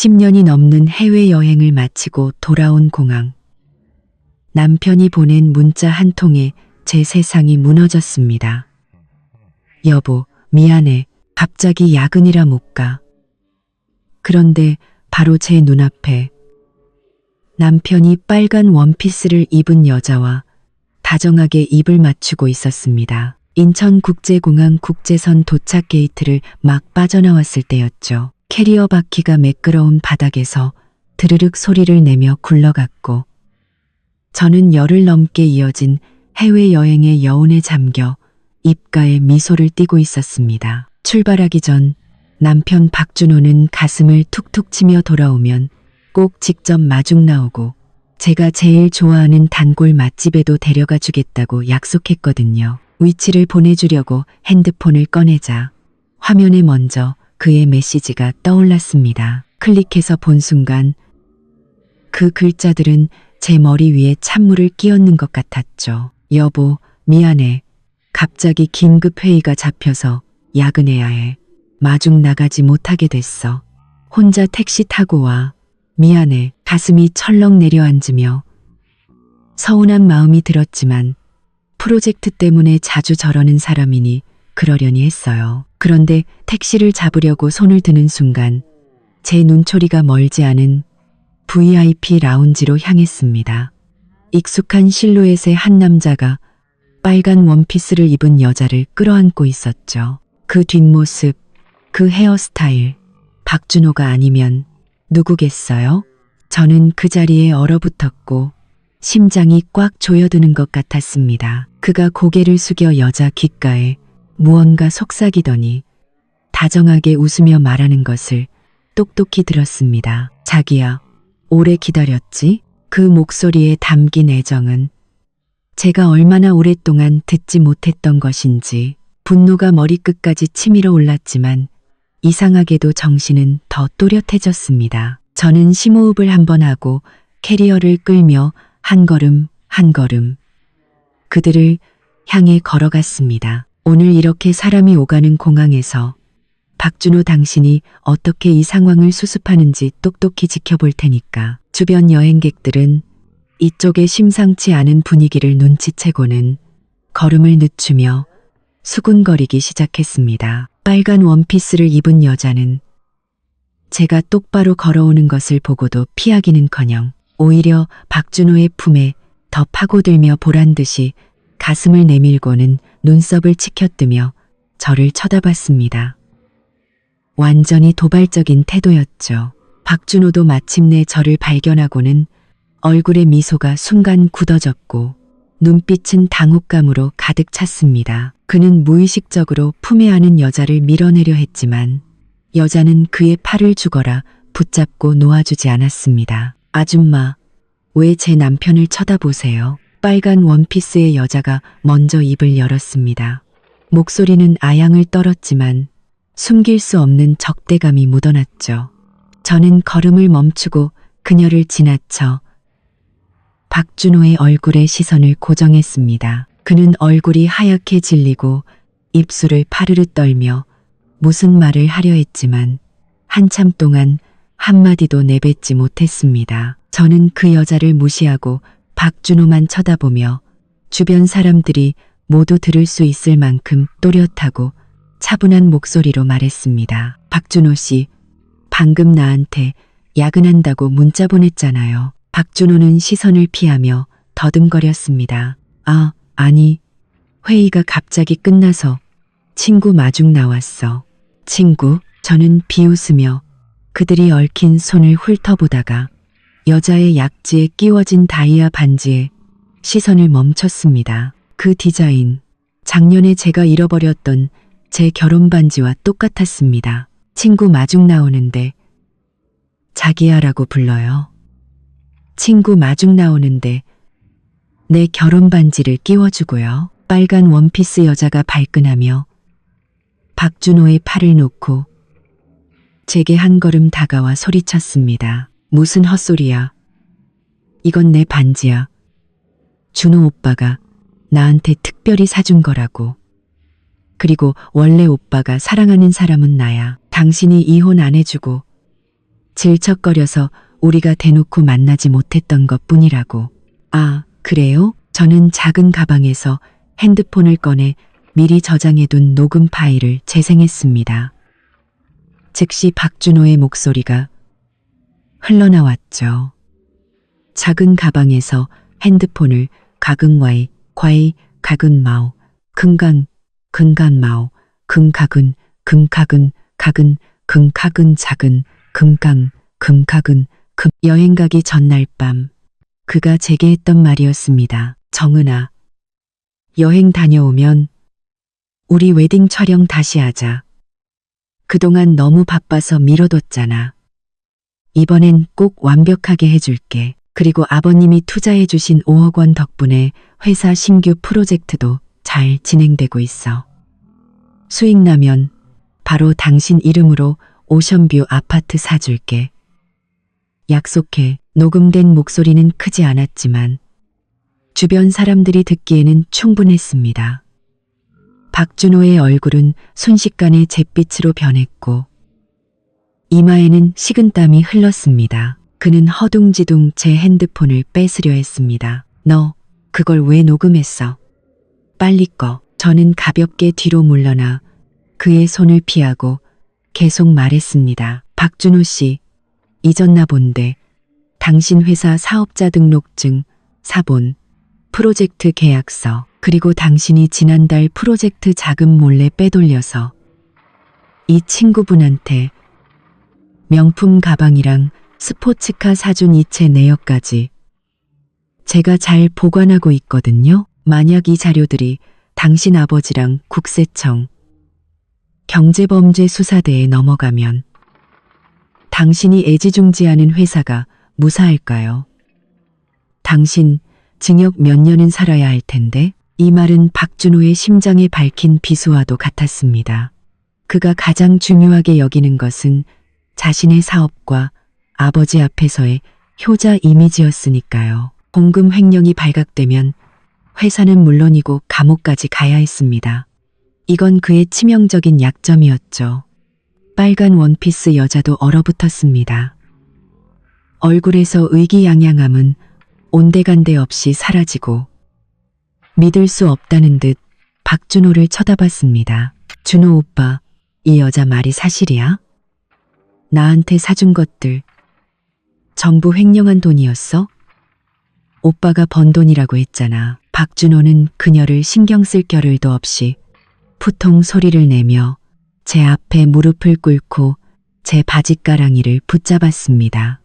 10년이 넘는 해외여행을 마치고 돌아온 공항. 남편이 보낸 문자 한 통에 제 세상이 무너졌습니다. 여보, 미안해. 갑자기 야근이라 못 가. 그런데 바로 제 눈앞에 남편이 빨간 원피스를 입은 여자와 다정하게 입을 맞추고 있었습니다. 인천국제공항 국제선 도착 게이트를 막 빠져나왔을 때였죠. 캐리어 바퀴가 매끄러운 바닥에서 드르륵 소리를 내며 굴러갔고 저는 열흘 넘게 이어진 해외여행의 여운에 잠겨 입가에 미소를 띠고 있었습니다. 출발하기 전 남편 박준호는 가슴을 툭툭 치며 돌아오면 꼭 직접 마중 나오고 제가 제일 좋아하는 단골 맛집에도 데려가 주겠다고 약속했거든요. 위치를 보내주려고 핸드폰을 꺼내자 화면에 먼저 그의 메시지가 떠올랐습니다. 클릭해서 본 순간 그 글자들은 제 머리 위에 찬물을 끼얹는 것 같았죠. 여보, 미안해. 갑자기 긴급 회의가 잡혀서 야근해야 해. 마중 나가지 못하게 됐어. 혼자 택시 타고 와. 미안해. 가슴이 철렁 내려앉으며 서운한 마음이 들었지만 프로젝트 때문에 자주 저러는 사람이니 그러려니 했어요. 그런데 택시를 잡으려고 손을 드는 순간 제 눈초리가 멀지 않은 VIP 라운지로 향했습니다. 익숙한 실루엣의 한 남자가 빨간 원피스를 입은 여자를 끌어안고 있었죠. 그 뒷모습, 그 헤어스타일, 박준호가 아니면 누구겠어요? 저는 그 자리에 얼어붙었고 심장이 꽉 조여드는 것 같았습니다. 그가 고개를 숙여 여자 귓가에 무언가 속삭이더니 다정하게 웃으며 말하는 것을 똑똑히 들었습니다. 자기야, 오래 기다렸지? 그 목소리에 담긴 애정은 제가 얼마나 오랫동안 듣지 못했던 것인지 분노가 머리끝까지 치밀어 올랐지만 이상하게도 정신은 더 또렷해졌습니다. 저는 심호흡을 한번 하고 캐리어를 끌며 한 걸음 한 걸음 그들을 향해 걸어갔습니다. 오늘 이렇게 사람이 오가는 공항에서 박준호 당신이 어떻게 이 상황을 수습하는지 똑똑히 지켜볼 테니까. 주변 여행객들은 이쪽의 심상치 않은 분위기를 눈치채고는 걸음을 늦추며 수군거리기 시작했습니다. 빨간 원피스를 입은 여자는 제가 똑바로 걸어오는 것을 보고도 피하기는커녕 오히려 박준호의 품에 더 파고들며 보란듯이 가슴을 내밀고는 눈썹을 치켜뜨며 저를 쳐다봤습니다. 완전히 도발적인 태도였죠. 박준호도 마침내 저를 발견하고는 얼굴의 미소가 순간 굳어졌고 눈빛은 당혹감으로 가득 찼습니다. 그는 무의식적으로 품에 안은 여자를 밀어내려 했지만 여자는 그의 팔을 죽어라 붙잡고 놓아주지 않았습니다. 아줌마, 왜 제 남편을 쳐다보세요? 빨간 원피스의 여자가 먼저 입을 열었습니다. 목소리는 아양을 떨었지만 숨길 수 없는 적대감이 묻어났죠. 저는 걸음을 멈추고 그녀를 지나쳐 박준호의 얼굴에 시선을 고정했습니다. 그는 얼굴이 하얗게 질리고 입술을 파르르 떨며 무슨 말을 하려 했지만 한참 동안 한마디도 내뱉지 못했습니다. 저는 그 여자를 무시하고 박준호만 쳐다보며 주변 사람들이 모두 들을 수 있을 만큼 또렷하고 차분한 목소리로 말했습니다. 박준호 씨, 방금 나한테 야근한다고 문자 보냈잖아요. 박준호는 시선을 피하며 더듬거렸습니다. 아니, 회의가 갑자기 끝나서 친구 마중 나왔어. 친구? 저는 비웃으며 그들이 얽힌 손을 훑어보다가 여자의 약지에 끼워진 다이아 반지에 시선을 멈췄습니다. 그 디자인, 작년에 제가 잃어버렸던 제 결혼 반지와 똑같았습니다. 친구 마중 나오는데 자기야라고 불러요. 친구 마중 나오는데 내 결혼 반지를 끼워주고요. 빨간 원피스 여자가 발끈하며 박준호의 팔을 놓고 제게 한 걸음 다가와 소리쳤습니다. 무슨 헛소리야. 이건 내 반지야. 준호 오빠가 나한테 특별히 사준 거라고. 그리고 원래 오빠가 사랑하는 사람은 나야. 당신이 이혼 안 해주고 질척거려서 우리가 대놓고 만나지 못했던 것 뿐이라고. 아, 그래요? 저는 작은 가방에서 핸드폰을 꺼내 미리 저장해둔 녹음 파일을 재생했습니다. 즉시 박준호의 목소리가 흘러나왔죠. 작은 가방에서 핸드폰을 가근와이, 과이, 가근마오, 근간, 근간마오, 근가근, 금가근, 가근, 금가근 작은, 금강, 금가근, 여행 가기 전날 밤 그가 제게 했던 말이었습니다. 정은아, 여행 다녀오면 우리 웨딩 촬영 다시 하자. 그동안 너무 바빠서 미뤄뒀잖아. 이번엔 꼭 완벽하게 해줄게. 그리고 아버님이 투자해주신 5억 원 덕분에 회사 신규 프로젝트도 잘 진행되고 있어. 수익 나면 바로 당신 이름으로 오션뷰 아파트 사줄게. 약속해. 녹음된 목소리는 크지 않았지만 주변 사람들이 듣기에는 충분했습니다. 박준호의 얼굴은 순식간에 잿빛으로 변했고 이마에는 식은땀이 흘렀습니다. 그는 허둥지둥 제 핸드폰을 뺏으려 했습니다. 너 그걸 왜 녹음했어? 빨리 꺼. 저는 가볍게 뒤로 물러나 그의 손을 피하고 계속 말했습니다. 박준호 씨, 잊었나 본데 당신 회사 사업자 등록증, 사본, 프로젝트 계약서, 그리고 당신이 지난달 프로젝트 자금 몰래 빼돌려서 이 친구분한테 명품 가방이랑 스포츠카 사준 이체 내역까지 제가 잘 보관하고 있거든요. 만약 이 자료들이 당신 아버지랑 국세청, 경제범죄수사대에 넘어가면 당신이 애지중지하는 회사가 무사할까요? 당신 징역 몇 년은 살아야 할 텐데. 이 말은 박준호의 심장에 밝힌 비수와도 같았습니다. 그가 가장 중요하게 여기는 것은 자신의 사업과 아버지 앞에서의 효자 이미지였으니까요. 공금 횡령이 발각되면 회사는 물론이고 감옥까지 가야 했습니다. 이건 그의 치명적인 약점이었죠. 빨간 원피스 여자도 얼어붙었습니다. 얼굴에서 의기양양함은 온데간데 없이 사라지고 믿을 수 없다는 듯 박준호를 쳐다봤습니다. 준호 오빠, 이 여자 말이 사실이야? 나한테 사준 것들 전부 횡령한 돈이었어? 오빠가 번 돈이라고 했잖아. 박준호는 그녀를 신경 쓸 겨를도 없이 푸통 소리를 내며 제 앞에 무릎을 꿇고 제 바짓가랑이를 붙잡았습니다.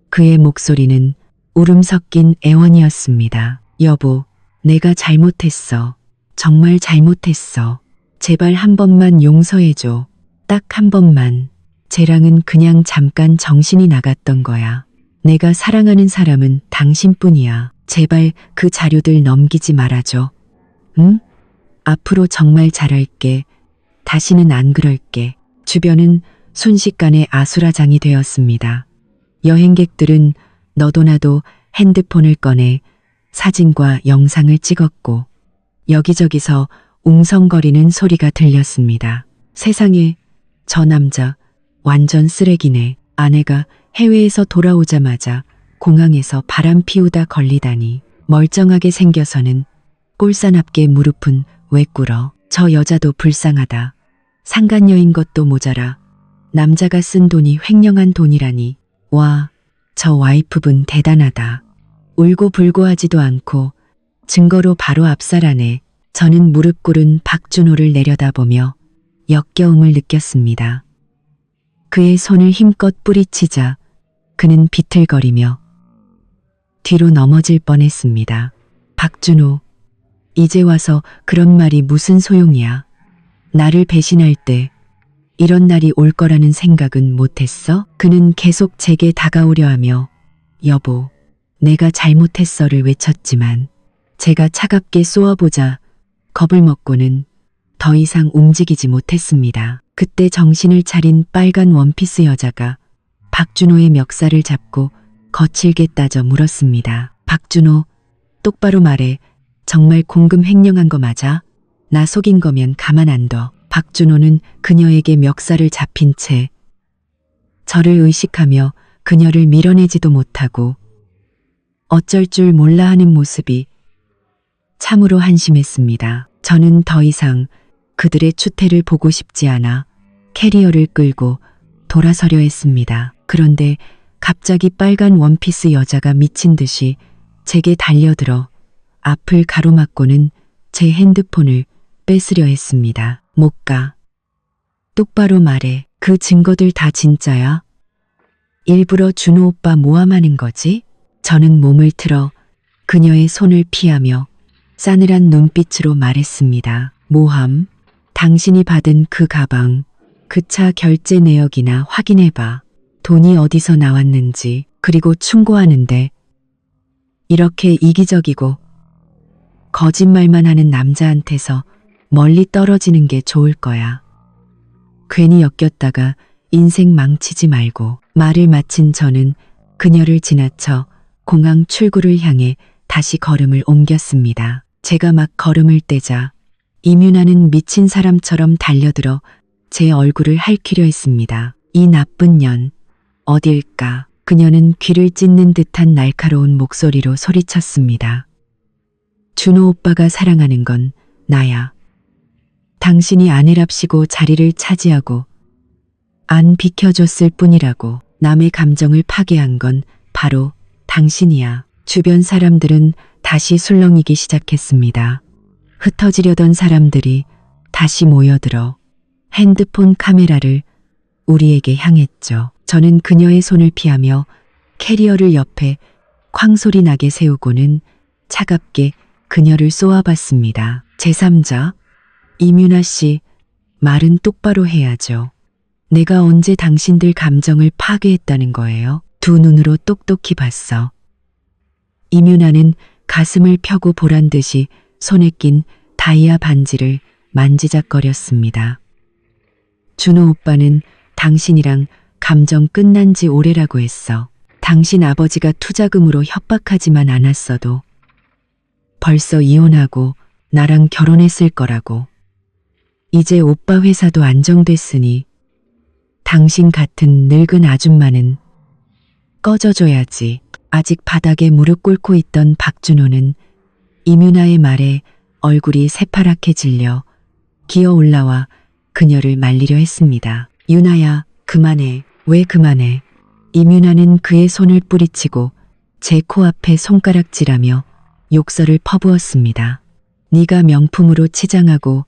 그의 목소리는 울음 섞인 애원이었습니다. 여보, 내가 잘못했어. 정말 잘못했어. 제발 한 번만 용서해줘. 딱 한 번만. 쟤랑은 그냥 잠깐 정신이 나갔던 거야. 내가 사랑하는 사람은 당신뿐이야. 제발 그 자료들 넘기지 말아줘. 응? 앞으로 정말 잘할게. 다시는 안 그럴게. 주변은 순식간에 아수라장이 되었습니다. 여행객들은 너도 나도 핸드폰을 꺼내 사진과 영상을 찍었고 여기저기서 웅성거리는 소리가 들렸습니다. 세상에, 저 남자 완전 쓰레기네. 아내가 해외에서 돌아오자마자 공항에서 바람 피우다 걸리다니. 멀쩡하게 생겨서는 꼴사납게 무릎은 왜 꿇어. 저 여자도 불쌍하다. 상간녀인 것도 모자라 남자가 쓴 돈이 횡령한 돈이라니. 와, 저 와이프분 대단하다. 울고 불고 하지도 않고 증거로 바로 압살하네. 저는 무릎 꿇은 박준호를 내려다보며 역겨움을 느꼈습니다. 그의 손을 힘껏 뿌리치자 그는 비틀거리며 뒤로 넘어질 뻔했습니다. 박준호, 이제 와서 그런 말이 무슨 소용이야. 나를 배신할 때 이런 날이 올 거라는 생각은 못했어? 그는 계속 제게 다가오려 하며 여보, 내가 잘못했어를 외쳤지만 제가 차갑게 쏘아보자 겁을 먹고는 더 이상 움직이지 못했습니다. 그때 정신을 차린 빨간 원피스 여자가 박준호의 멱살을 잡고 거칠게 따져 물었습니다. 박준호, 똑바로 말해. 정말 공금 횡령한 거 맞아? 나 속인 거면 가만 안 둬. 박준호는 그녀에게 멱살을 잡힌 채 저를 의식하며 그녀를 밀어내지도 못하고 어쩔 줄 몰라 하는 모습이 참으로 한심했습니다. 저는 더 이상 그들의 추태를 보고 싶지 않아 캐리어를 끌고 돌아서려 했습니다. 그런데 갑자기 빨간 원피스 여자가 미친 듯이 제게 달려들어 앞을 가로막고는 제 핸드폰을 뺏으려 했습니다. 못 가. 똑바로 말해. 그 증거들 다 진짜야? 일부러 준호 오빠 모함하는 거지? 저는 몸을 틀어 그녀의 손을 피하며 싸늘한 눈빛으로 말했습니다. 모함? 당신이 받은 그 가방, 그 차 결제 내역이나 확인해봐. 돈이 어디서 나왔는지. 그리고 충고하는데 이렇게 이기적이고 거짓말만 하는 남자한테서 멀리 떨어지는 게 좋을 거야. 괜히 엮였다가 인생 망치지 말고. 말을 마친 저는 그녀를 지나쳐 공항 출구를 향해 다시 걸음을 옮겼습니다. 제가 막 걸음을 떼자 임윤아는 미친 사람처럼 달려들어 제 얼굴을 핥히려 했습니다. 이 나쁜 년, 어딜까? 그녀는 귀를 찢는 듯한 날카로운 목소리로 소리쳤습니다. 준호 오빠가 사랑하는 건 나야. 당신이 아내랍시고 자리를 차지하고 안 비켜줬을 뿐이라고. 남의 감정을 파괴한 건 바로 당신이야. 주변 사람들은 다시 술렁이기 시작했습니다. 흩어지려던 사람들이 다시 모여들어 핸드폰 카메라를 우리에게 향했죠. 저는 그녀의 손을 피하며 캐리어를 옆에 쾅소리 나게 세우고는 차갑게 그녀를 쏘아봤습니다. 제3자, 임윤아 씨, 말은 똑바로 해야죠. 내가 언제 당신들 감정을 파괴했다는 거예요? 두 눈으로 똑똑히 봤어. 임윤아는 가슴을 펴고 보란 듯이 손에 낀 다이아 반지를 만지작거렸습니다. 준호 오빠는 당신이랑 감정 끝난 지 오래라고 했어. 당신 아버지가 투자금으로 협박하지만 않았어도 벌써 이혼하고 나랑 결혼했을 거라고. 이제 오빠 회사도 안정됐으니 당신 같은 늙은 아줌마는 꺼져줘야지. 아직 바닥에 무릎 꿇고 있던 박준호는 임윤아의 말에 얼굴이 새파랗게 질려 기어 올라와 그녀를 말리려 했습니다. 윤아야, 그만해. 왜 그만해? 임윤아는 그의 손을 뿌리치고 제 코앞에 손가락질하며 욕설을 퍼부었습니다. 네가 명품으로 치장하고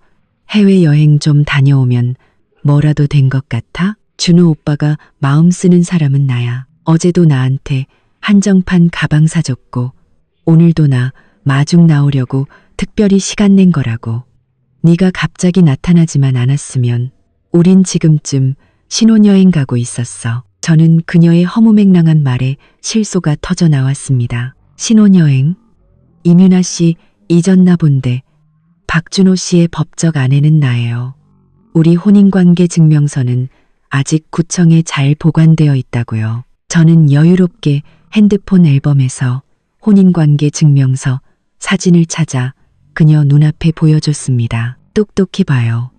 해외여행 좀 다녀오면 뭐라도 된 것 같아? 준호 오빠가 마음 쓰는 사람은 나야. 어제도 나한테 한정판 가방 사줬고 오늘도 나 마중 나오려고 특별히 시간 낸 거라고. 네가 갑자기 나타나지만 않았으면 우린 지금쯤 신혼여행 가고 있었어. 저는 그녀의 허무맹랑한 말에 실소가 터져 나왔습니다. 신혼여행? 임윤아 씨 잊었나 본데 박준호 씨의 법적 아내는 나예요. 우리 혼인관계 증명서는 아직 구청에 잘 보관되어 있다고요. 저는 여유롭게 핸드폰 앨범에서 혼인관계 증명서 사진을 찾아 그녀 눈앞에 보여줬습니다. 똑똑히 봐요.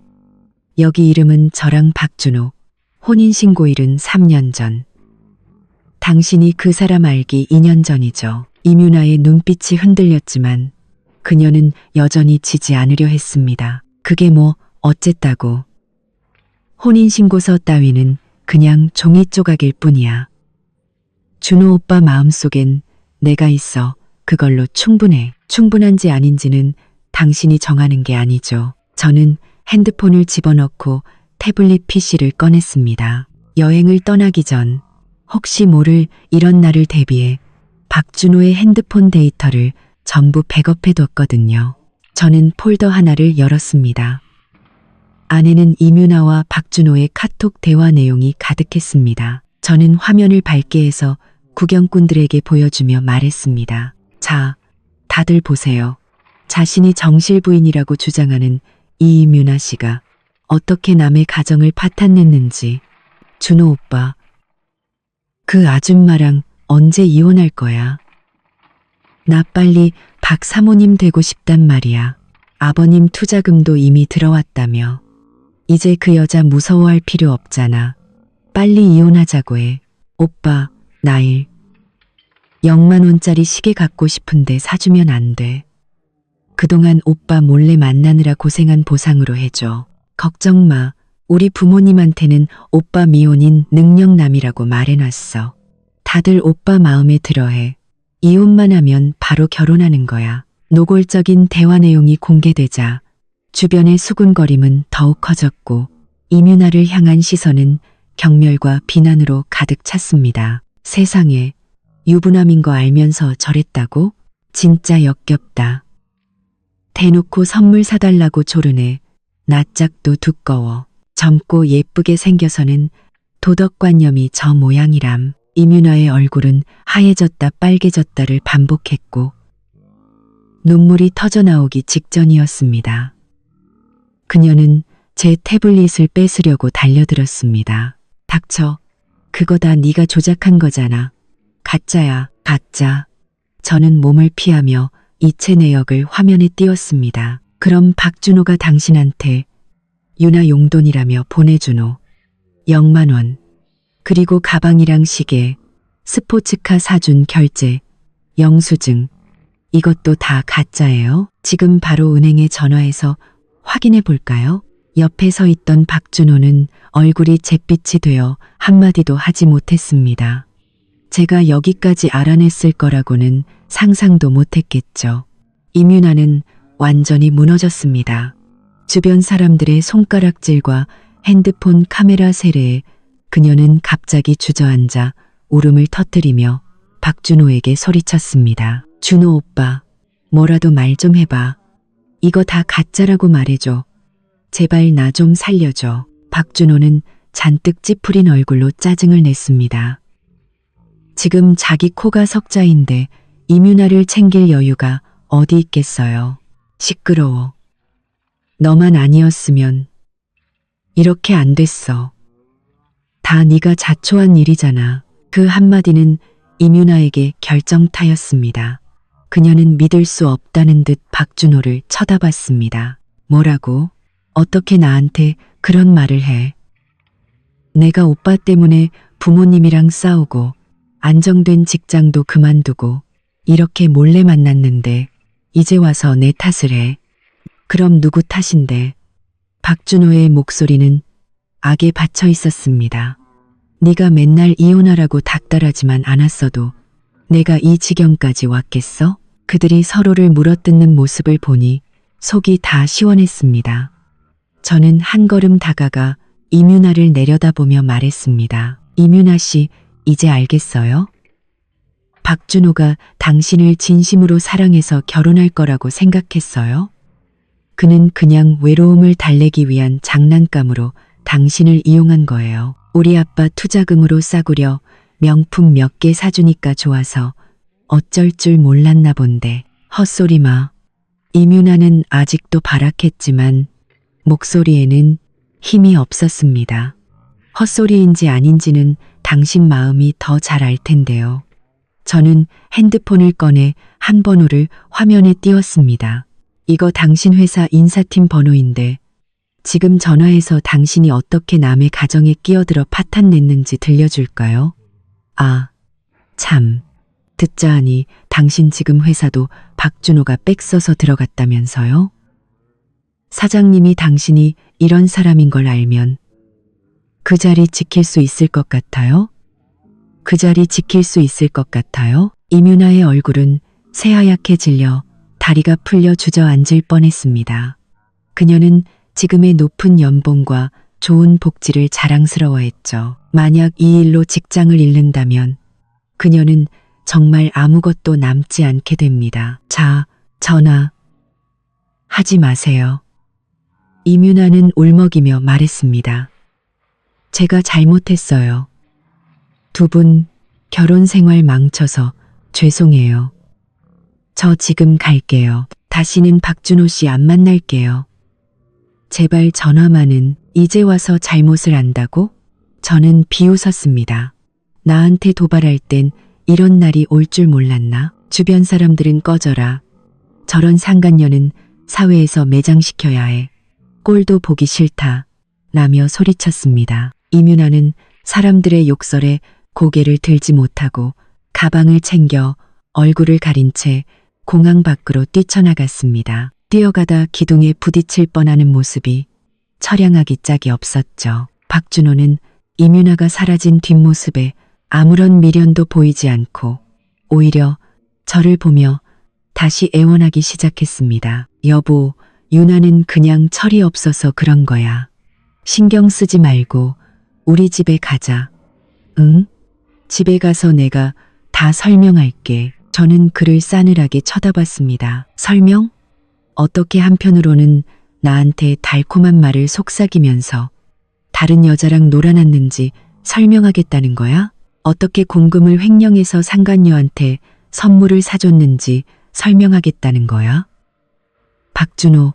여기 이름은 저랑 박준호, 혼인신고일은 3년 전. 당신이 그 사람 알기 2년 전이죠. 임윤아의 눈빛이 흔들렸지만 그녀는 여전히 지지 않으려 했습니다. 그게 뭐 어쨌다고. 혼인신고서 따위는 그냥 종이 조각일 뿐이야. 준호 오빠 마음속엔 내가 있어. 그걸로 충분해. 충분한지 아닌지는 당신이 정하는 게 아니죠. 저는 핸드폰을 집어넣고 태블릿 PC를 꺼냈습니다. 여행을 떠나기 전 혹시 모를 이런 날을 대비해 박준호의 핸드폰 데이터를 전부 백업해뒀거든요. 저는 폴더 하나를 열었습니다. 안에는 임윤아와 박준호의 카톡 대화 내용이 가득했습니다. 저는 화면을 밝게 해서 구경꾼들에게 보여주며 말했습니다. 자, 다들 보세요. 자신이 정실 부인이라고 주장하는 이 임윤아 씨가 어떻게 남의 가정을 파탄냈는지. 준호 오빠, 그 아줌마랑 언제 이혼할 거야? 나 빨리 박 사모님 되고 싶단 말이야. 아버님 투자금도 이미 들어왔다며. 이제 그 여자 무서워할 필요 없잖아. 빨리 이혼하자고 해. 오빠, 나일 0만 원짜리 시계 갖고 싶은데 사주면 안 돼. 그동안 오빠 몰래 만나느라 고생한 보상으로 해줘. 걱정 마. 우리 부모님한테는 오빠 미혼인 능력남이라고 말해놨어. 다들 오빠 마음에 들어해. 이혼만 하면 바로 결혼하는 거야. 노골적인 대화 내용이 공개되자 주변의 수군거림은 더욱 커졌고 이민아를 향한 시선은 경멸과 비난으로 가득 찼습니다. 세상에, 유부남인 거 알면서 저랬다고? 진짜 역겹다. 대놓고 선물 사달라고 조르네. 낯짝도 두꺼워. 젊고 예쁘게 생겨서는 도덕관념이 저 모양이람. 이민아의 얼굴은 하얘졌다 빨개졌다를 반복했고 눈물이 터져나오기 직전이었습니다. 그녀는 제 태블릿을 뺏으려고 달려들었습니다. 닥쳐. 그거 다 네가 조작한 거잖아. 가짜야, 가짜. 저는 몸을 피하며 이체 내역을 화면에 띄웠습니다. 그럼 박준호가 당신한테 유나 용돈이라며 보내주노. 0만 원. 그리고 가방이랑 시계, 스포츠카 사준 결제, 영수증. 이것도 다 가짜예요? 지금 바로 은행에 전화해서 확인해 볼까요? 옆에 서 있던 박준호는 얼굴이 잿빛이 되어 한마디도 하지 못했습니다. 제가 여기까지 알아냈을 거라고는 상상도 못했겠죠. 이민아는 완전히 무너졌습니다. 주변 사람들의 손가락질과 핸드폰 카메라 세례에 그녀는 갑자기 주저앉아 울음을 터뜨리며 박준호에게 소리쳤습니다. 준호 오빠, 뭐라도 말 좀 해봐. 이거 다 가짜라고 말해줘. 제발 나 좀 살려줘. 박준호는 잔뜩 찌푸린 얼굴로 짜증을 냈습니다. 지금 자기 코가 석자인데 이민아를 챙길 여유가 어디 있겠어요. 시끄러워. 너만 아니었으면 이렇게 안 됐어. 다 네가 자초한 일이잖아. 그 한마디는 이민아에게 결정타였습니다. 그녀는 믿을 수 없다는 듯 박준호를 쳐다봤습니다. 뭐라고? 어떻게 나한테 그런 말을 해? 내가 오빠 때문에 부모님이랑 싸우고 안정된 직장도 그만두고 이렇게 몰래 만났는데 이제 와서 내 탓을 해. 그럼 누구 탓인데? 박준호의 목소리는 악에 받쳐 있었습니다. 네가 맨날 이혼하라고 닥달하지만 않았어도 내가 이 지경까지 왔겠어? 그들이 서로를 물어뜯는 모습을 보니 속이 다 시원했습니다. 저는 한 걸음 다가가 이민아를 내려다보며 말했습니다. 이민아 씨, 이제 알겠어요? 박준호가 당신을 진심으로 사랑해서 결혼할 거라고 생각했어요? 그는 그냥 외로움을 달래기 위한 장난감으로 당신을 이용한 거예요. 우리 아빠 투자금으로 싸구려 명품 몇 개 사주니까 좋아서 어쩔 줄 몰랐나 본데. 헛소리 마. 이민아는 아직도 발악했지만 목소리에는 힘이 없었습니다. 헛소리인지 아닌지는 당신 마음이 더 잘 알 텐데요. 저는 핸드폰을 꺼내 한 번호를 화면에 띄웠습니다. 이거 당신 회사 인사팀 번호인데 지금 전화해서 당신이 어떻게 남의 가정에 끼어들어 파탄 냈는지 들려줄까요? 아, 참. 듣자 하니 당신 지금 회사도 박준호가 백 써서 들어갔다면서요? 사장님이 당신이 이런 사람인 걸 알면 그 자리 지킬 수 있을 것 같아요? 그 자리 지킬 수 있을 것 같아요? 이민아의 얼굴은 새하얗게 질려 다리가 풀려 주저앉을 뻔했습니다. 그녀는 지금의 높은 연봉과 좋은 복지를 자랑스러워했죠. 만약 이 일로 직장을 잃는다면 그녀는 정말 아무것도 남지 않게 됩니다. 자, 전화 하지 마세요. 이민아는 울먹이며 말했습니다. 제가 잘못했어요. 두 분 결혼 생활 망쳐서 죄송해요. 저 지금 갈게요. 다시는 박준호 씨 안 만날게요. 제발 전화만은. 이제 와서 잘못을 안다고? 저는 비웃었습니다. 나한테 도발할 땐 이런 날이 올 줄 몰랐나? 주변 사람들은 꺼져라. 저런 상간녀는 사회에서 매장시켜야 해. 꼴도 보기 싫다. 라며 소리쳤습니다. 이민아는 사람들의 욕설에 고개를 들지 못하고 가방을 챙겨 얼굴을 가린 채 공항 밖으로 뛰쳐나갔습니다. 뛰어가다 기둥에 부딪힐 뻔하는 모습이 처량하기 짝이 없었죠. 박준호는 임윤아가 사라진 뒷모습에 아무런 미련도 보이지 않고 오히려 저를 보며 다시 애원하기 시작했습니다. 여보, 유나는 그냥 철이 없어서 그런 거야. 신경 쓰지 말고 우리 집에 가자. 응? 집에 가서 내가 다 설명할게. 저는 그를 싸늘하게 쳐다봤습니다. 설명? 어떻게 한편으로는 나한테 달콤한 말을 속삭이면서 다른 여자랑 놀아났는지 설명하겠다는 거야? 어떻게 공금을 횡령해서 상간녀한테 선물을 사줬는지 설명하겠다는 거야? 박준호,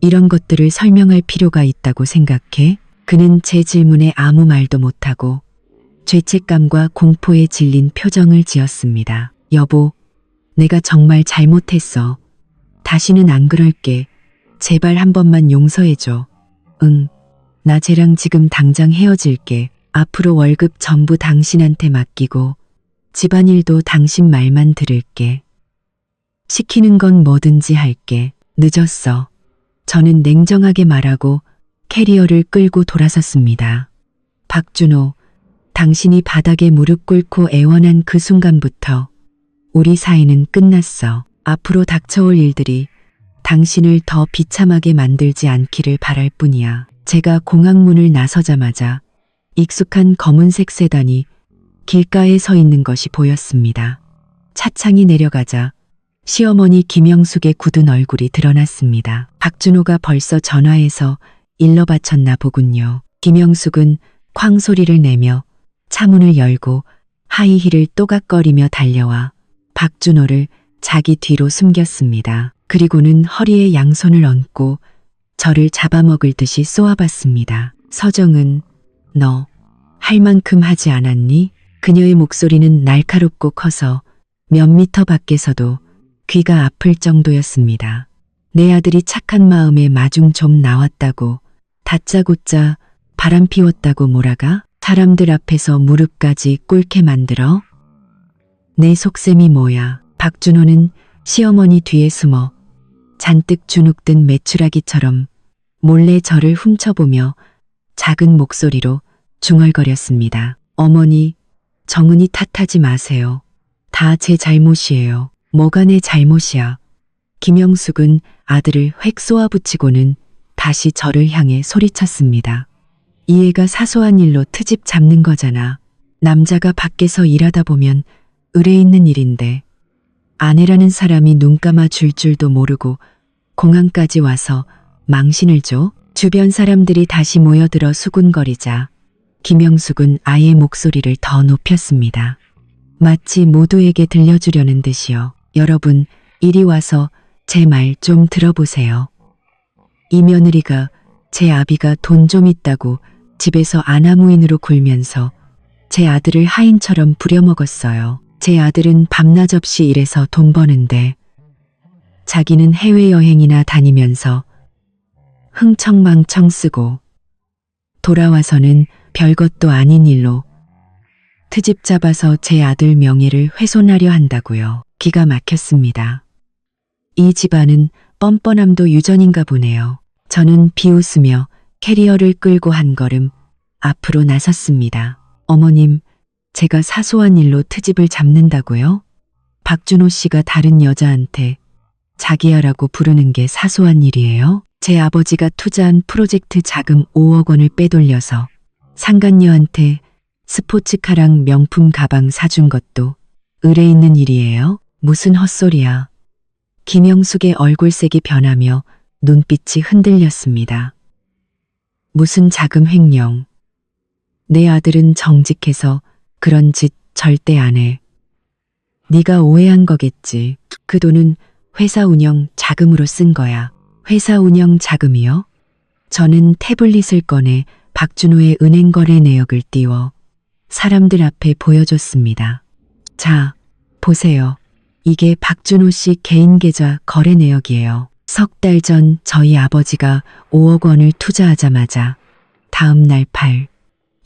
이런 것들을 설명할 필요가 있다고 생각해? 그는 제 질문에 아무 말도 못하고 죄책감과 공포에 질린 표정을 지었습니다. 여보, 내가 정말 잘못했어. 다시는 안 그럴게. 제발 한 번만 용서해줘. 응, 나 쟤랑 지금 당장 헤어질게. 앞으로 월급 전부 당신한테 맡기고 집안일도 당신 말만 들을게. 시키는 건 뭐든지 할게. 늦었어. 저는 냉정하게 말하고 캐리어를 끌고 돌아섰습니다. 박준호, 당신이 바닥에 무릎 꿇고 애원한 그 순간부터 우리 사이는 끝났어. 앞으로 닥쳐올 일들이 당신을 더 비참하게 만들지 않기를 바랄 뿐이야. 제가 공항문을 나서자마자 익숙한 검은색 세단이 길가에 서 있는 것이 보였습니다. 차창이 내려가자 시어머니 김영숙의 굳은 얼굴이 드러났습니다. 박준호가 벌써 전화해서 일러 바쳤나 보군요. 김영숙은 쾅 소리를 내며 차문을 열고 하이힐을 또각거리며 달려와 박준호를 자기 뒤로 숨겼습니다. 그리고는 허리에 양손을 얹고 저를 잡아먹을 듯이 쏘아봤습니다. 서정은, 너 할 만큼 하지 않았니? 그녀의 목소리는 날카롭고 커서 몇 미터 밖에서도 귀가 아플 정도였습니다. 내 아들이 착한 마음에 마중 좀 나왔다고 다짜고짜 바람 피웠다고 몰아가? 사람들 앞에서 무릎까지 꿇게 만들어? 내 속셈이 뭐야? 박준호는 시어머니 뒤에 숨어 잔뜩 주눅든 메추라기처럼 몰래 저를 훔쳐보며 작은 목소리로 중얼거렸습니다. 어머니, 정은이 탓하지 마세요. 다 제 잘못이에요. 뭐가 내 잘못이야. 김영숙은 아들을 획 쏘아붙이고는 다시 저를 향해 소리쳤습니다. 이 애가 사소한 일로 트집 잡는 거잖아. 남자가 밖에서 일하다 보면 의뢰 있는 일인데 아내라는 사람이 눈 감아 줄 줄도 모르고 공항까지 와서 망신을 줘? 주변 사람들이 다시 모여들어 수군거리자 김영숙은 아이의 목소리를 더 높였습니다. 마치 모두에게 들려주려는 듯이요. 여러분, 이리 와서 제 말 좀 들어보세요. 이 며느리가 제 아비가 돈 좀 있다고 집에서 아나무인으로 굴면서 제 아들을 하인처럼 부려먹었어요. 제 아들은 밤낮 없이 일해서 돈 버는데 자기는 해외여행이나 다니면서 흥청망청 쓰고 돌아와서는 별것도 아닌 일로 트집 잡아서 제 아들 명예를 훼손하려 한다고요. 기가 막혔습니다. 이 집안은 뻔뻔함도 유전인가 보네요. 저는 비웃으며 캐리어를 끌고 한 걸음 앞으로 나섰습니다. 어머님, 제가 사소한 일로 트집을 잡는다고요? 박준호 씨가 다른 여자한테 자기야라고 부르는 게 사소한 일이에요? 제 아버지가 투자한 프로젝트 자금 5억 원을 빼돌려서 상간녀한테 스포츠카랑 명품 가방 사준 것도 의뢰 있는 일이에요? 무슨 헛소리야. 김영숙의 얼굴색이 변하며 눈빛이 흔들렸습니다. 무슨 자금 횡령. 내 아들은 정직해서 그런 짓 절대 안 해. 네가 오해한 거겠지. 그 돈은 회사 운영 자금으로 쓴 거야. 회사 운영 자금이요? 저는 태블릿을 꺼내 박준호의 은행 거래 내역을 띄워 사람들 앞에 보여줬습니다. 자, 보세요. 이게 박준호 씨 개인 계좌 거래 내역이에요. 석 달 전 저희 아버지가 5억 원을 투자하자마자 다음 날 팔,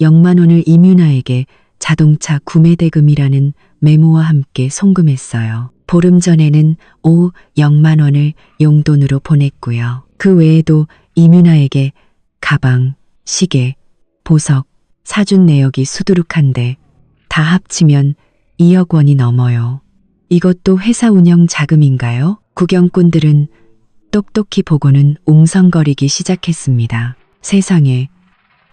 0만 원을 이뮤나에게 자동차 구매 대금이라는 메모와 함께 송금했어요. 보름 전에는 0만 원을 용돈으로 보냈고요. 그 외에도 이뮤나에게 가방, 시계, 보석 사준 내역이 수두룩한데 다 합치면 2억 원이 넘어요. 이것도 회사 운영 자금인가요? 구경꾼들은 똑똑히 보고는 웅성거리기 시작했습니다. 세상에,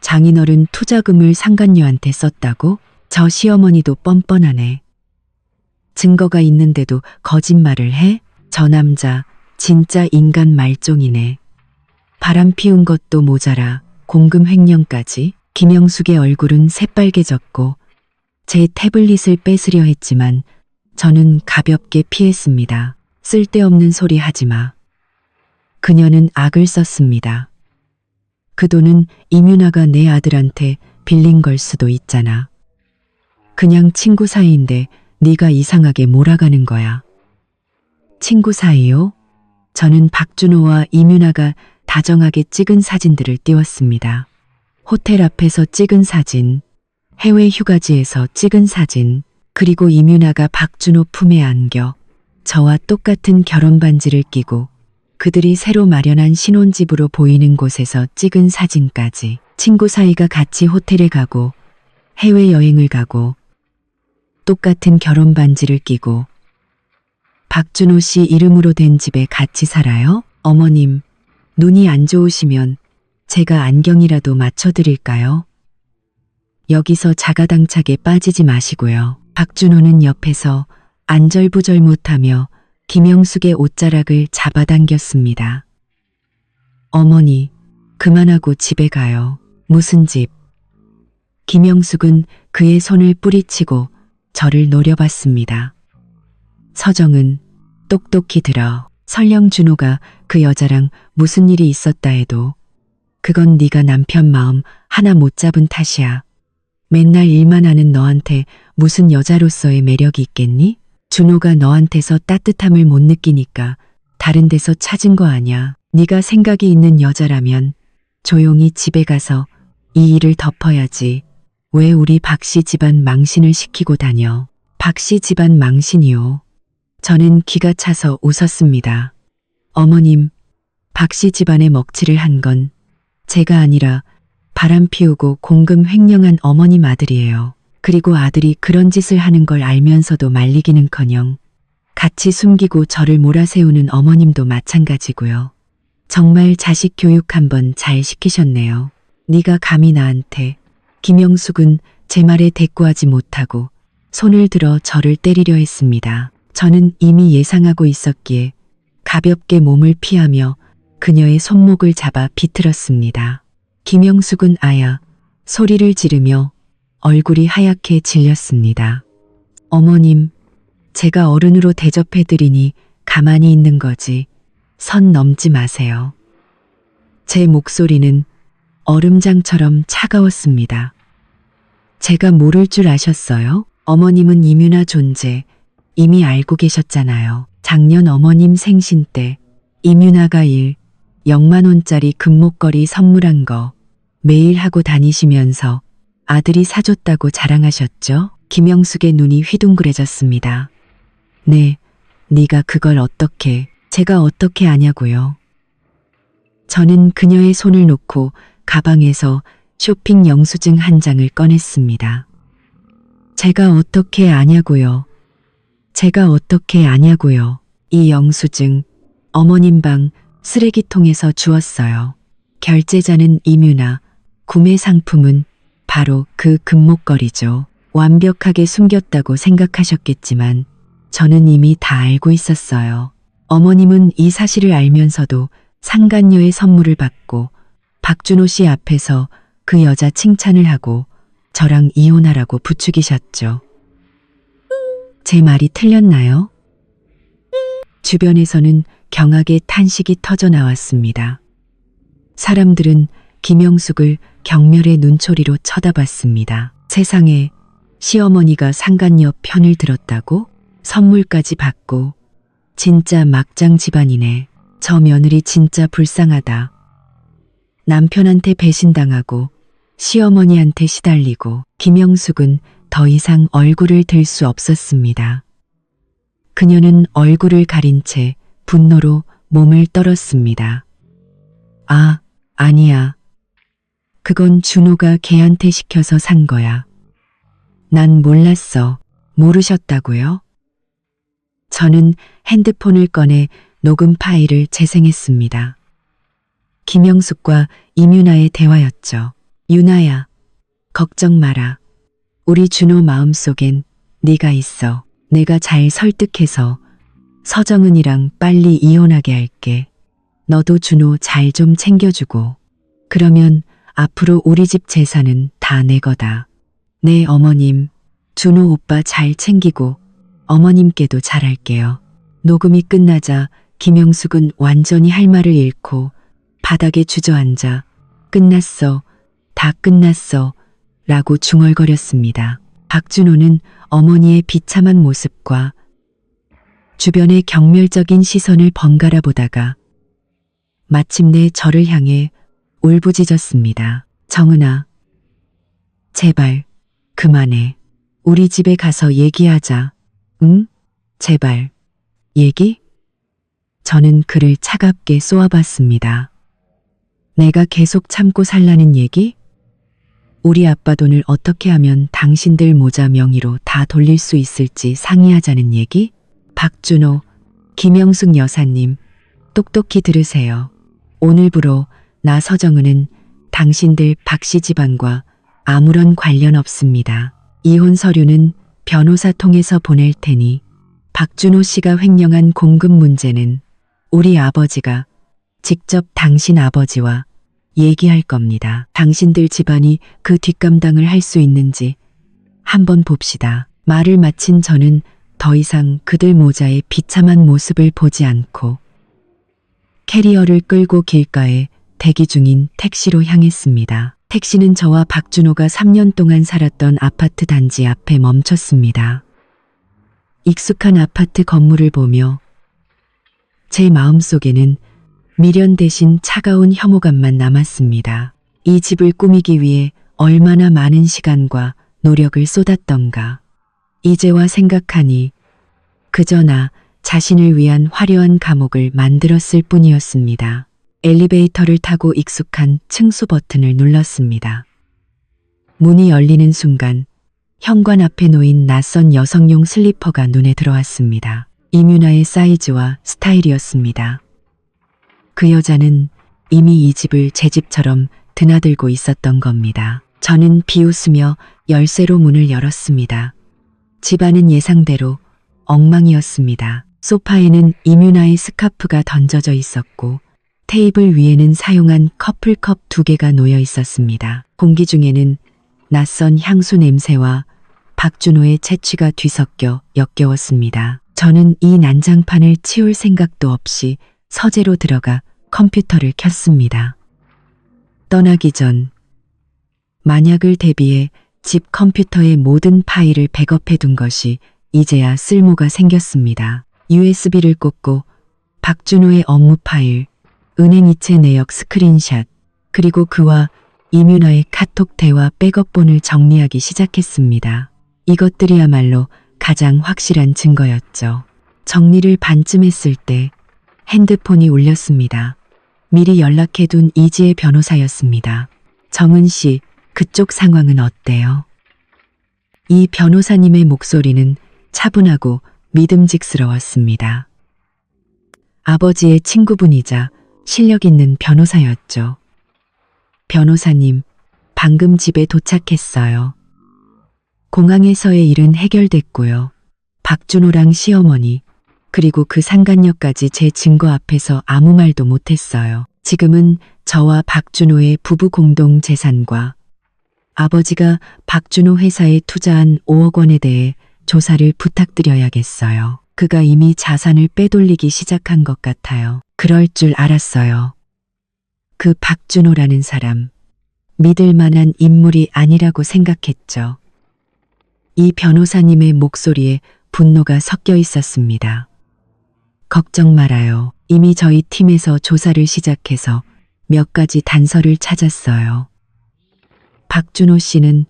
장인어른 투자금을 상간녀한테 썼다고? 저 시어머니도 뻔뻔하네. 증거가 있는데도 거짓말을 해? 저 남자 진짜 인간 말종이네. 바람 피운 것도 모자라 공금 횡령까지. 김영숙의 얼굴은 새빨개졌고 제 태블릿을 뺏으려 했지만 저는 가볍게 피했습니다. 쓸데없는 소리 하지 마. 그녀는 악을 썼습니다. 그 돈은 이뮤나가 내 아들한테 빌린 걸 수도 있잖아. 그냥 친구 사이인데 네가 이상하게 몰아가는 거야. 친구 사이요? 저는 박준호와 이뮤나가 다정하게 찍은 사진들을 띄웠습니다. 호텔 앞에서 찍은 사진, 해외 휴가지에서 찍은 사진, 그리고 이뮤나가 박준호 품에 안겨 저와 똑같은 결혼 반지를 끼고 그들이 새로 마련한 신혼집으로 보이는 곳에서 찍은 사진까지. 친구 사이가 같이 호텔에 가고 해외여행을 가고 똑같은 결혼 반지를 끼고 박준호 씨 이름으로 된 집에 같이 살아요? 어머님, 눈이 안 좋으시면 제가 안경이라도 맞춰드릴까요? 여기서 자가당착에 빠지지 마시고요. 박준호는 옆에서 안절부절 못하며 김영숙의 옷자락을 잡아당겼습니다. 어머니, 그만하고 집에 가요. 무슨 집? 김영숙은 그의 손을 뿌리치고 저를 노려봤습니다. 서정은 똑똑히 들어. 설령 준호가 그 여자랑 무슨 일이 있었다 해도 그건 네가 남편 마음 하나 못 잡은 탓이야. 맨날 일만 하는 너한테 무슨 여자로서의 매력이 있겠니? 준호가 너한테서 따뜻함을 못 느끼니까 다른 데서 찾은 거 아냐. 네가 생각이 있는 여자라면 조용히 집에 가서 이 일을 덮어야지. 왜 우리 박씨 집안 망신을 시키고 다녀. 박씨 집안 망신이요. 저는 기가 차서 웃었습니다. 어머님, 박씨 집안에 먹칠을 한 건 제가 아니라 바람 피우고 공금 횡령한 어머님 아들이에요. 그리고 아들이 그런 짓을 하는 걸 알면서도 말리기는커녕 같이 숨기고 저를 몰아세우는 어머님도 마찬가지고요. 정말 자식 교육 한번 잘 시키셨네요. 네가 감히 나한테. 김영숙은 제 말에 대꾸하지 못하고 손을 들어 저를 때리려 했습니다. 저는 이미 예상하고 있었기에 가볍게 몸을 피하며 그녀의 손목을 잡아 비틀었습니다. 김영숙은 아야 소리를 지르며 얼굴이 하얗게 질렸습니다. 어머님, 제가 어른으로 대접해드리니 가만히 있는 거지. 선 넘지 마세요. 제 목소리는 얼음장처럼 차가웠습니다. 제가 모를 줄 아셨어요? 어머님은 이뮤나 존재 이미 알고 계셨잖아요. 작년 어머님 생신 때 이뮤나가 0만 원짜리 금목걸이 선물한 거 매일 하고 다니시면서 아들이 사줬다고 자랑하셨죠? 김영숙의 눈이 휘둥그레졌습니다. 네, 네가 그걸 어떻게, 제가 어떻게 아냐고요. 저는 그녀의 손을 놓고 가방에서 쇼핑 영수증 한 장을 꺼냈습니다. 제가 어떻게 아냐고요. 제가 어떻게 아냐고요. 이 영수증 어머님 방 쓰레기통에서 주웠어요. 결제자는 이뮤나, 구매 상품은 바로 그 금목걸이죠. 완벽하게 숨겼다고 생각하셨겠지만 저는 이미 다 알고 있었어요. 어머님은 이 사실을 알면서도 상간녀의 선물을 받고 박준호 씨 앞에서 그 여자 칭찬을 하고 저랑 이혼하라고 부추기셨죠. 제 말이 틀렸나요? 주변에서는 경악의 탄식이 터져 나왔습니다. 사람들은 김영숙을 경멸의 눈초리로 쳐다봤습니다. 세상에 시어머니가 상간녀 편을 들었다고? 선물까지 받고 진짜 막장 집안이네. 저 며느리 진짜 불쌍하다. 남편한테 배신당하고 시어머니한테 시달리고 김영숙은 더 이상 얼굴을 들 수 없었습니다. 그녀는 얼굴을 가린 채 분노로 몸을 떨었습니다. 아, 아니야. 그건 준호가 걔한테 시켜서 산 거야. 난 몰랐어. 모르셨다고요? 저는 핸드폰을 꺼내 녹음 파일을 재생했습니다. 김영숙과 임윤아의 대화였죠. 윤아야, 걱정 마라. 우리 준호 마음속엔 네가 있어. 내가 잘 설득해서 서정은이랑 빨리 이혼하게 할게. 너도 준호 잘 좀 챙겨주고. 그러면 앞으로 우리 집 재산은 다 내 거다. 네, 어머님. 준호 오빠 잘 챙기고 어머님께도 잘할게요. 녹음이 끝나자 김영숙은 완전히 할 말을 잃고 바닥에 주저앉아 끝났어. 다 끝났어. 라고 중얼거렸습니다. 박준호는 어머니의 비참한 모습과 주변의 경멸적인 시선을 번갈아 보다가 마침내 저를 향해 울부짖었습니다. 정은아, 제발 그만해. 우리 집에 가서 얘기하자. 응? 제발. 얘기? 저는 그를 차갑게 쏘아봤습니다. 내가 계속 참고 살라는 얘기? 우리 아빠 돈을 어떻게 하면 당신들 모자 명의로 다 돌릴 수 있을지 상의하자는 얘기? 박준호, 김영숙 여사님, 똑똑히 들으세요. 오늘부로 나 서정은은 당신들 박씨 집안과 아무런 관련 없습니다. 이혼 서류는 변호사 통해서 보낼 테니 박준호 씨가 횡령한 공금 문제는 우리 아버지가 직접 당신 아버지와 얘기할 겁니다. 당신들 집안이 그 뒷감당을 할 수 있는지 한번 봅시다. 말을 마친 저는 더 이상 그들 모자의 비참한 모습을 보지 않고 캐리어를 끌고 길가에 대기 중인 택시로 향했습니다. 택시는 저와 박준호가 3년 동안 살았던 아파트 단지 앞에 멈췄습니다. 익숙한 아파트 건물을 보며 제 마음속에는 미련 대신 차가운 혐오감만 남았습니다. 이 집을 꾸미기 위해 얼마나 많은 시간과 노력을 쏟았던가. 이제와 생각하니 그저 나 자신을 위한 화려한 감옥을 만들었을 뿐이었습니다. 엘리베이터를 타고 익숙한 층수 버튼을 눌렀습니다. 문이 열리는 순간 현관 앞에 놓인 낯선 여성용 슬리퍼가 눈에 들어왔습니다. 임윤아의 사이즈와 스타일이었습니다. 그 여자는 이미 이 집을 제 집처럼 드나들고 있었던 겁니다. 저는 비웃으며 열쇠로 문을 열었습니다. 집안은 예상대로 엉망이었습니다. 소파에는 임윤아의 스카프가 던져져 있었고 테이블 위에는 사용한 커플컵 2개가 놓여 있었습니다. 공기 중에는 낯선 향수 냄새와 박준호의 채취가 뒤섞여 역겨웠습니다. 저는 이 난장판을 치울 생각도 없이 서재로 들어가 컴퓨터를 켰습니다. 떠나기 전 만약을 대비해 집 컴퓨터의 모든 파일을 백업해 둔 것이 이제야 쓸모가 생겼습니다. USB를 꽂고 박준호의 업무 파일, 은행 이체 내역 스크린샷, 그리고 그와 임윤아의 카톡 대화 백업본을 정리하기 시작했습니다. 이것들이야말로 가장 확실한 증거였죠. 정리를 반쯤 했을 때 핸드폰이 울렸습니다. 미리 연락해둔 이지혜 변호사였습니다. 정은 씨, 그쪽 상황은 어때요? 이 변호사님의 목소리는 차분하고 믿음직스러웠습니다. 아버지의 친구분이자 실력 있는 변호사였죠. 변호사님, 방금 집에 도착했어요. 공항에서의 일은 해결됐고요. 박준호랑 시어머니, 그리고 그 상간녀까지 제 증거 앞에서 아무 말도 못했어요. 지금은 저와 박준호의 부부 공동 재산과 아버지가 박준호 회사에 투자한 5억 원에 대해 조사를 부탁드려야겠어요. 그가 이미 자산을 빼돌리기 시작한 것 같아요. 그럴 줄 알았어요. 그 박준호라는 사람, 믿을 만한 인물이 아니라고 생각했죠. 이 변호사님의 목소리에 분노가 섞여 있었습니다. 걱정 말아요. 이미 저희 팀에서 조사를 시작해서 몇 가지 단서를 찾았어요. 박준호 씨는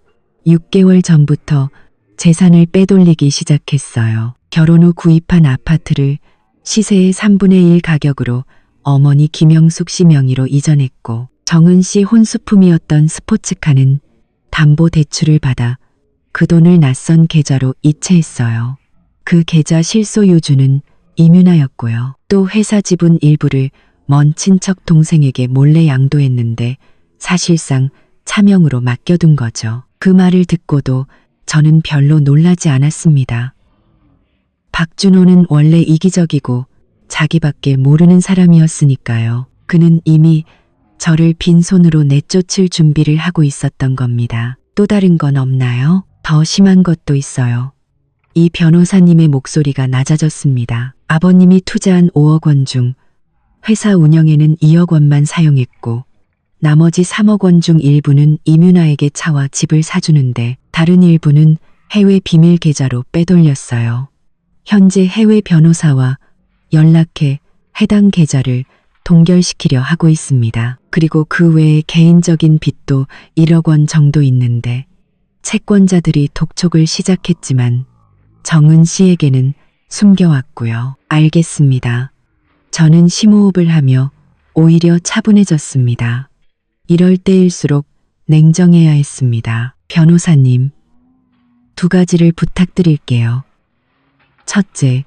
6개월 전부터 재산을 빼돌리기 시작했어요. 결혼 후 구입한 아파트를 시세의 3분의 1 가격으로 어머니 김영숙 씨 명의로 이전했고 정은 씨 혼수품이었던 스포츠카는 담보대출을 받아 그 돈을 낯선 계좌로 이체했어요. 그 계좌 실소유주는 이윤아였고요. 또 회사 지분 일부를 먼 친척 동생에게 몰래 양도했는데 사실상 차명으로 맡겨둔 거죠. 그 말을 듣고도 저는 별로 놀라지 않았습니다. 박준호는 원래 이기적이고 자기밖에 모르는 사람이었으니까요. 그는 이미 저를 빈손으로 내쫓을 준비를 하고 있었던 겁니다. 또 다른 건 없나요? 더 심한 것도 있어요. 이 변호사님의 목소리가 낮아졌습니다. 아버님이 투자한 5억 원 중 회사 운영에는 2억 원만 사용했고 나머지 3억 원 중 일부는 이윤아에게 차와 집을 사주는데 다른 일부는 해외 비밀 계좌로 빼돌렸어요. 현재 해외 변호사와 연락해 해당 계좌를 동결시키려 하고 있습니다. 그리고 그 외에 개인적인 빚도 1억 원 정도 있는데 채권자들이 독촉을 시작했지만 정은 씨에게는 숨겨왔고요. 알겠습니다. 저는 심호흡을 하며 오히려 차분해졌습니다. 이럴 때일수록 냉정해야 했습니다. 변호사님, 2가지를 부탁드릴게요. 첫째,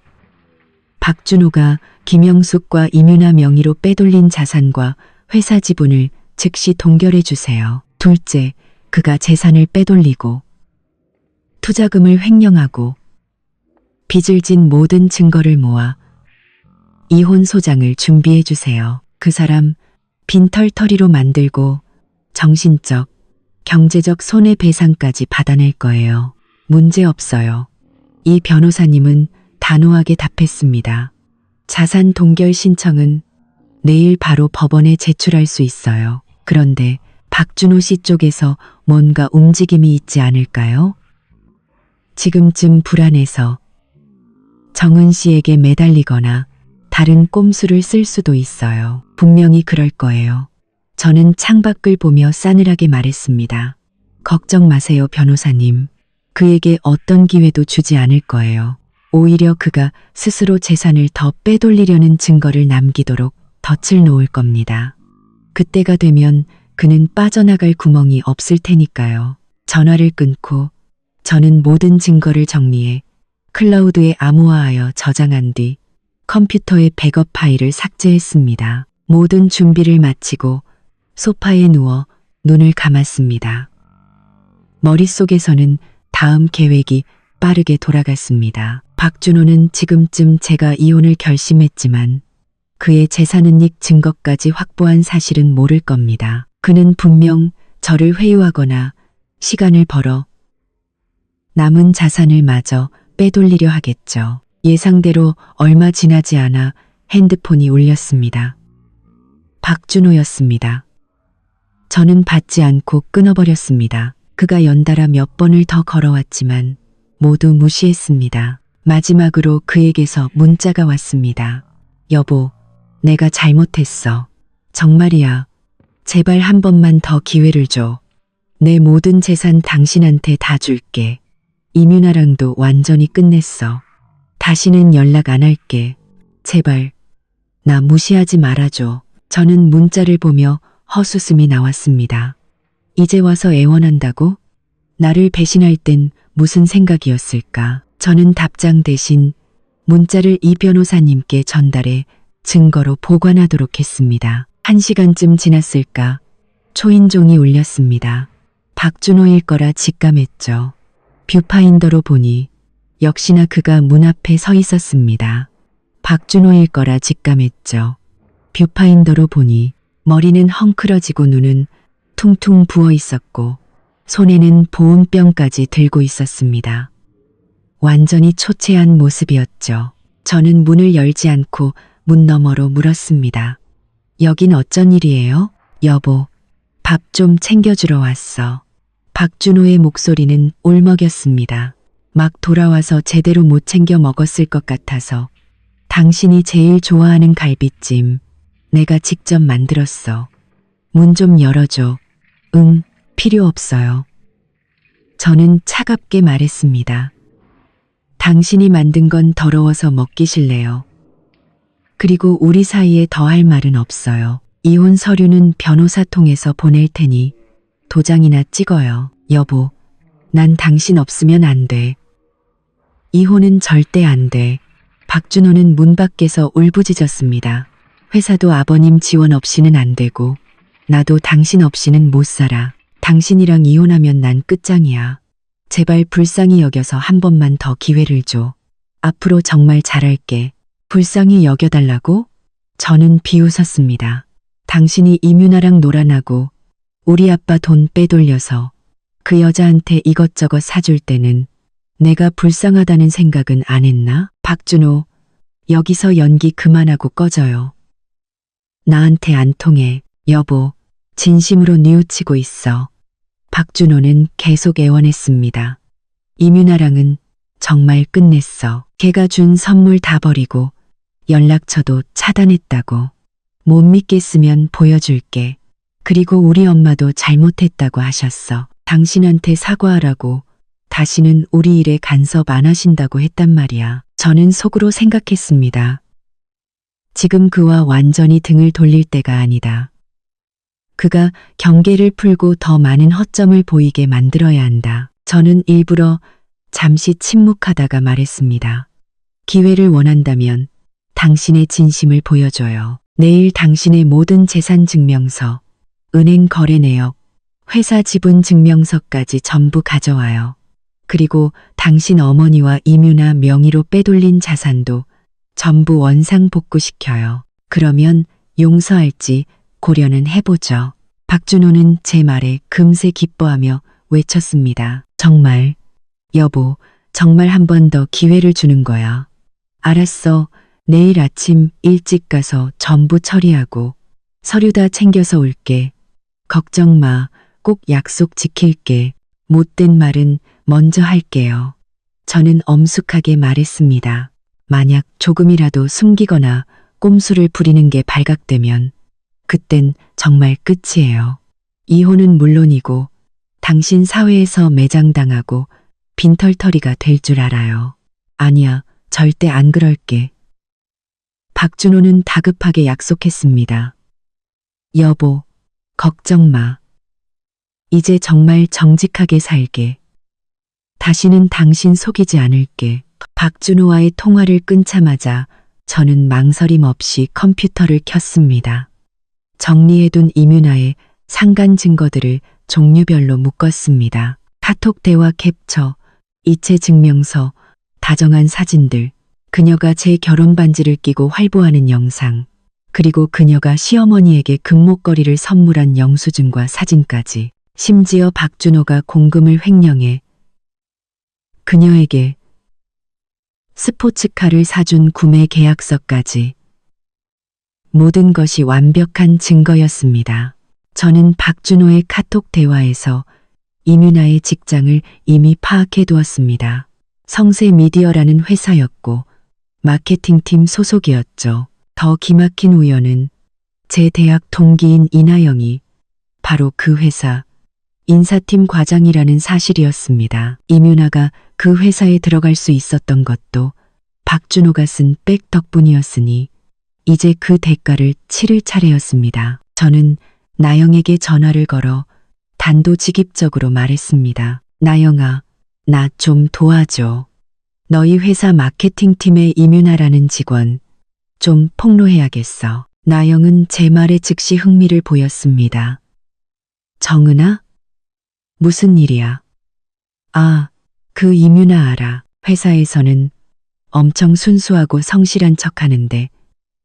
박준호가 김영숙과 이윤아 명의로 빼돌린 자산과 회사 지분을 즉시 동결해 주세요. 둘째, 그가 재산을 빼돌리고 투자금을 횡령하고 빚을 진 모든 증거를 모아 이혼 소장을 준비해 주세요. 그 사람 빈털터리로 만들고 정신적, 경제적 손해배상까지 받아낼 거예요. 문제 없어요. 이 변호사님은 단호하게 답했습니다. 자산 동결 신청은 내일 바로 법원에 제출할 수 있어요. 그런데 박준호 씨 쪽에서 뭔가 움직임이 있지 않을까요? 지금쯤 불안해서 정은 씨에게 매달리거나 다른 꼼수를 쓸 수도 있어요. 분명히 그럴 거예요. 저는 창밖을 보며 싸늘하게 말했습니다. 걱정 마세요, 변호사님. 그에게 어떤 기회도 주지 않을 거예요. 오히려 그가 스스로 재산을 더 빼돌리려는 증거를 남기도록 덫을 놓을 겁니다. 그때가 되면 그는 빠져나갈 구멍이 없을 테니까요. 전화를 끊고 저는 모든 증거를 정리해 클라우드에 암호화하여 저장한 뒤 컴퓨터의 백업 파일을 삭제했습니다. 모든 준비를 마치고 소파에 누워 눈을 감았습니다. 머릿속에서는 다음 계획이 빠르게 돌아갔습니다. 박준호는 지금쯤 제가 이혼을 결심했지만 그의 재산은닉 증거까지 확보한 사실은 모를 겁니다. 그는 분명 저를 회유하거나 시간을 벌어 남은 자산을 마저 빼돌리려 하겠죠. 예상대로 얼마 지나지 않아 핸드폰이 울렸습니다. 박준호였습니다. 저는 받지 않고 끊어버렸습니다. 그가 연달아 몇 번을 더 걸어왔지만 모두 무시했습니다. 마지막으로 그에게서 문자가 왔습니다. 여보, 내가 잘못했어. 정말이야. 제발 한 번만 더 기회를 줘. 내 모든 재산 당신한테 다 줄게. 이윤아랑도 완전히 끝냈어. 다시는 연락 안 할게. 제발 나 무시하지 말아줘. 저는 문자를 보며 헛웃음이 나왔습니다. 이제 와서 애원한다고? 나를 배신할 땐 무슨 생각이었을까? 저는 답장 대신 문자를 이 변호사님께 전달해 증거로 보관하도록 했습니다. 1시간쯤 지났을까? 초인종이 울렸습니다. 박준호일 거라 직감했죠. 뷰파인더로 보니 역시나 그가 문 앞에 서 있었습니다. 박준호일 거라 직감했죠. 뷰파인더로 보니 머리는 헝클어지고 눈은 퉁퉁 부어 있었고 손에는 보온병까지 들고 있었습니다. 완전히 초췌한 모습이었죠. 저는 문을 열지 않고 문 너머로 물었습니다. 여긴 어쩐 일이에요? 여보, 밥 좀 챙겨주러 왔어. 박준호의 목소리는 울먹였습니다. 막 돌아와서 제대로 못 챙겨 먹었을 것 같아서 당신이 제일 좋아하는 갈비찜 내가 직접 만들었어. 문 좀 열어줘. 응, 필요 없어요. 저는 차갑게 말했습니다. 당신이 만든 건 더러워서 먹기 싫네요. 그리고 우리 사이에 더 할 말은 없어요. 이혼 서류는 변호사 통해서 보낼 테니 도장이나 찍어요. 여보, 난 당신 없으면 안 돼. 이혼은 절대 안 돼. 박준호는 문 밖에서 울부짖었습니다. 회사도 아버님 지원 없이는 안 되고 나도 당신 없이는 못 살아. 당신이랑 이혼하면 난 끝장이야. 제발 불쌍히 여겨서 한 번만 더 기회를 줘. 앞으로 정말 잘할게. 불쌍히 여겨달라고? 저는 비웃었습니다. 당신이 이민아랑 놀아나고 우리 아빠 돈 빼돌려서 그 여자한테 이것저것 사줄 때는 내가 불쌍하다는 생각은 안 했나? 박준호, 여기서 연기 그만하고 꺼져요. 나한테 안 통해. 여보, 진심으로 뉘우치고 있어. 박준호는 계속 애원했습니다. 이민아랑은 정말 끝냈어. 걔가 준 선물 다 버리고 연락처도 차단했다고. 못 믿겠으면 보여줄게. 그리고 우리 엄마도 잘못했다고 하셨어. 당신한테 사과하라고 다시는 우리 일에 간섭 안 하신다고 했단 말이야. 저는 속으로 생각했습니다. 지금 그와 완전히 등을 돌릴 때가 아니다. 그가 경계를 풀고 더 많은 허점을 보이게 만들어야 한다. 저는 일부러 잠시 침묵하다가 말했습니다. 기회를 원한다면 당신의 진심을 보여줘요. 내일 당신의 모든 재산 증명서, 은행 거래 내역, 회사 지분 증명서까지 전부 가져와요. 그리고 당신 어머니와 이민아 명의로 빼돌린 자산도 전부 원상 복구시켜요. 그러면 용서할지 고려는 해보죠. 박준호는 제 말에 금세 기뻐하며 외쳤습니다. 정말, 여보, 정말 한 번 더 기회를 주는 거야. 알았어. 내일 아침 일찍 가서 전부 처리하고 서류 다 챙겨서 올게. 걱정 마. 꼭 약속 지킬게. 못된 말은 먼저 할게요. 저는 엄숙하게 말했습니다. 만약 조금이라도 숨기거나 꼼수를 부리는 게 발각되면 그땐 정말 끝이에요. 이혼은 물론이고 당신 사회에서 매장당하고 빈털터리가 될 줄 알아요. 아니야, 절대 안 그럴게. 박준호는 다급하게 약속했습니다. 여보, 걱정 마. 이제 정말 정직하게 살게. 다시는 당신 속이지 않을게. 박준호와의 통화를 끊자마자 저는 망설임 없이 컴퓨터를 켰습니다. 정리해둔 이민아의 상간 증거들을 종류별로 묶었습니다. 카톡 대화 캡처, 이체 증명서, 다정한 사진들, 그녀가 제 결혼 반지를 끼고 활보하는 영상, 그리고 그녀가 시어머니에게 금목걸이를 선물한 영수증과 사진까지, 심지어 박준호가 공금을 횡령해 그녀에게 스포츠카를 사준 구매 계약서까지. 모든 것이 완벽한 증거였습니다. 저는 박준호의 카톡 대화에서 이민아의 직장을 이미 파악해 두었습니다. 성세 미디어라는 회사였고 마케팅팀 소속이었죠. 더 기막힌 우연은 제 대학 동기인 이나영이 바로 그 회사 인사팀 과장이라는 사실이었습니다. 이민아가 그 회사에 들어갈 수 있었던 것도 박준호가 쓴 백 덕분이었으니 이제 그 대가를 치를 차례였습니다. 저는 나영에게 전화를 걸어 단도직입적으로 말했습니다. 나영아, 나 좀 도와줘. 너희 회사 마케팅팀의 이민아라는 직원 좀 폭로해야겠어. 나영은 제 말에 즉시 흥미를 보였습니다. 정은아? 무슨 일이야? 아, 그 이민아 알아. 회사에서는 엄청 순수하고 성실한 척하는데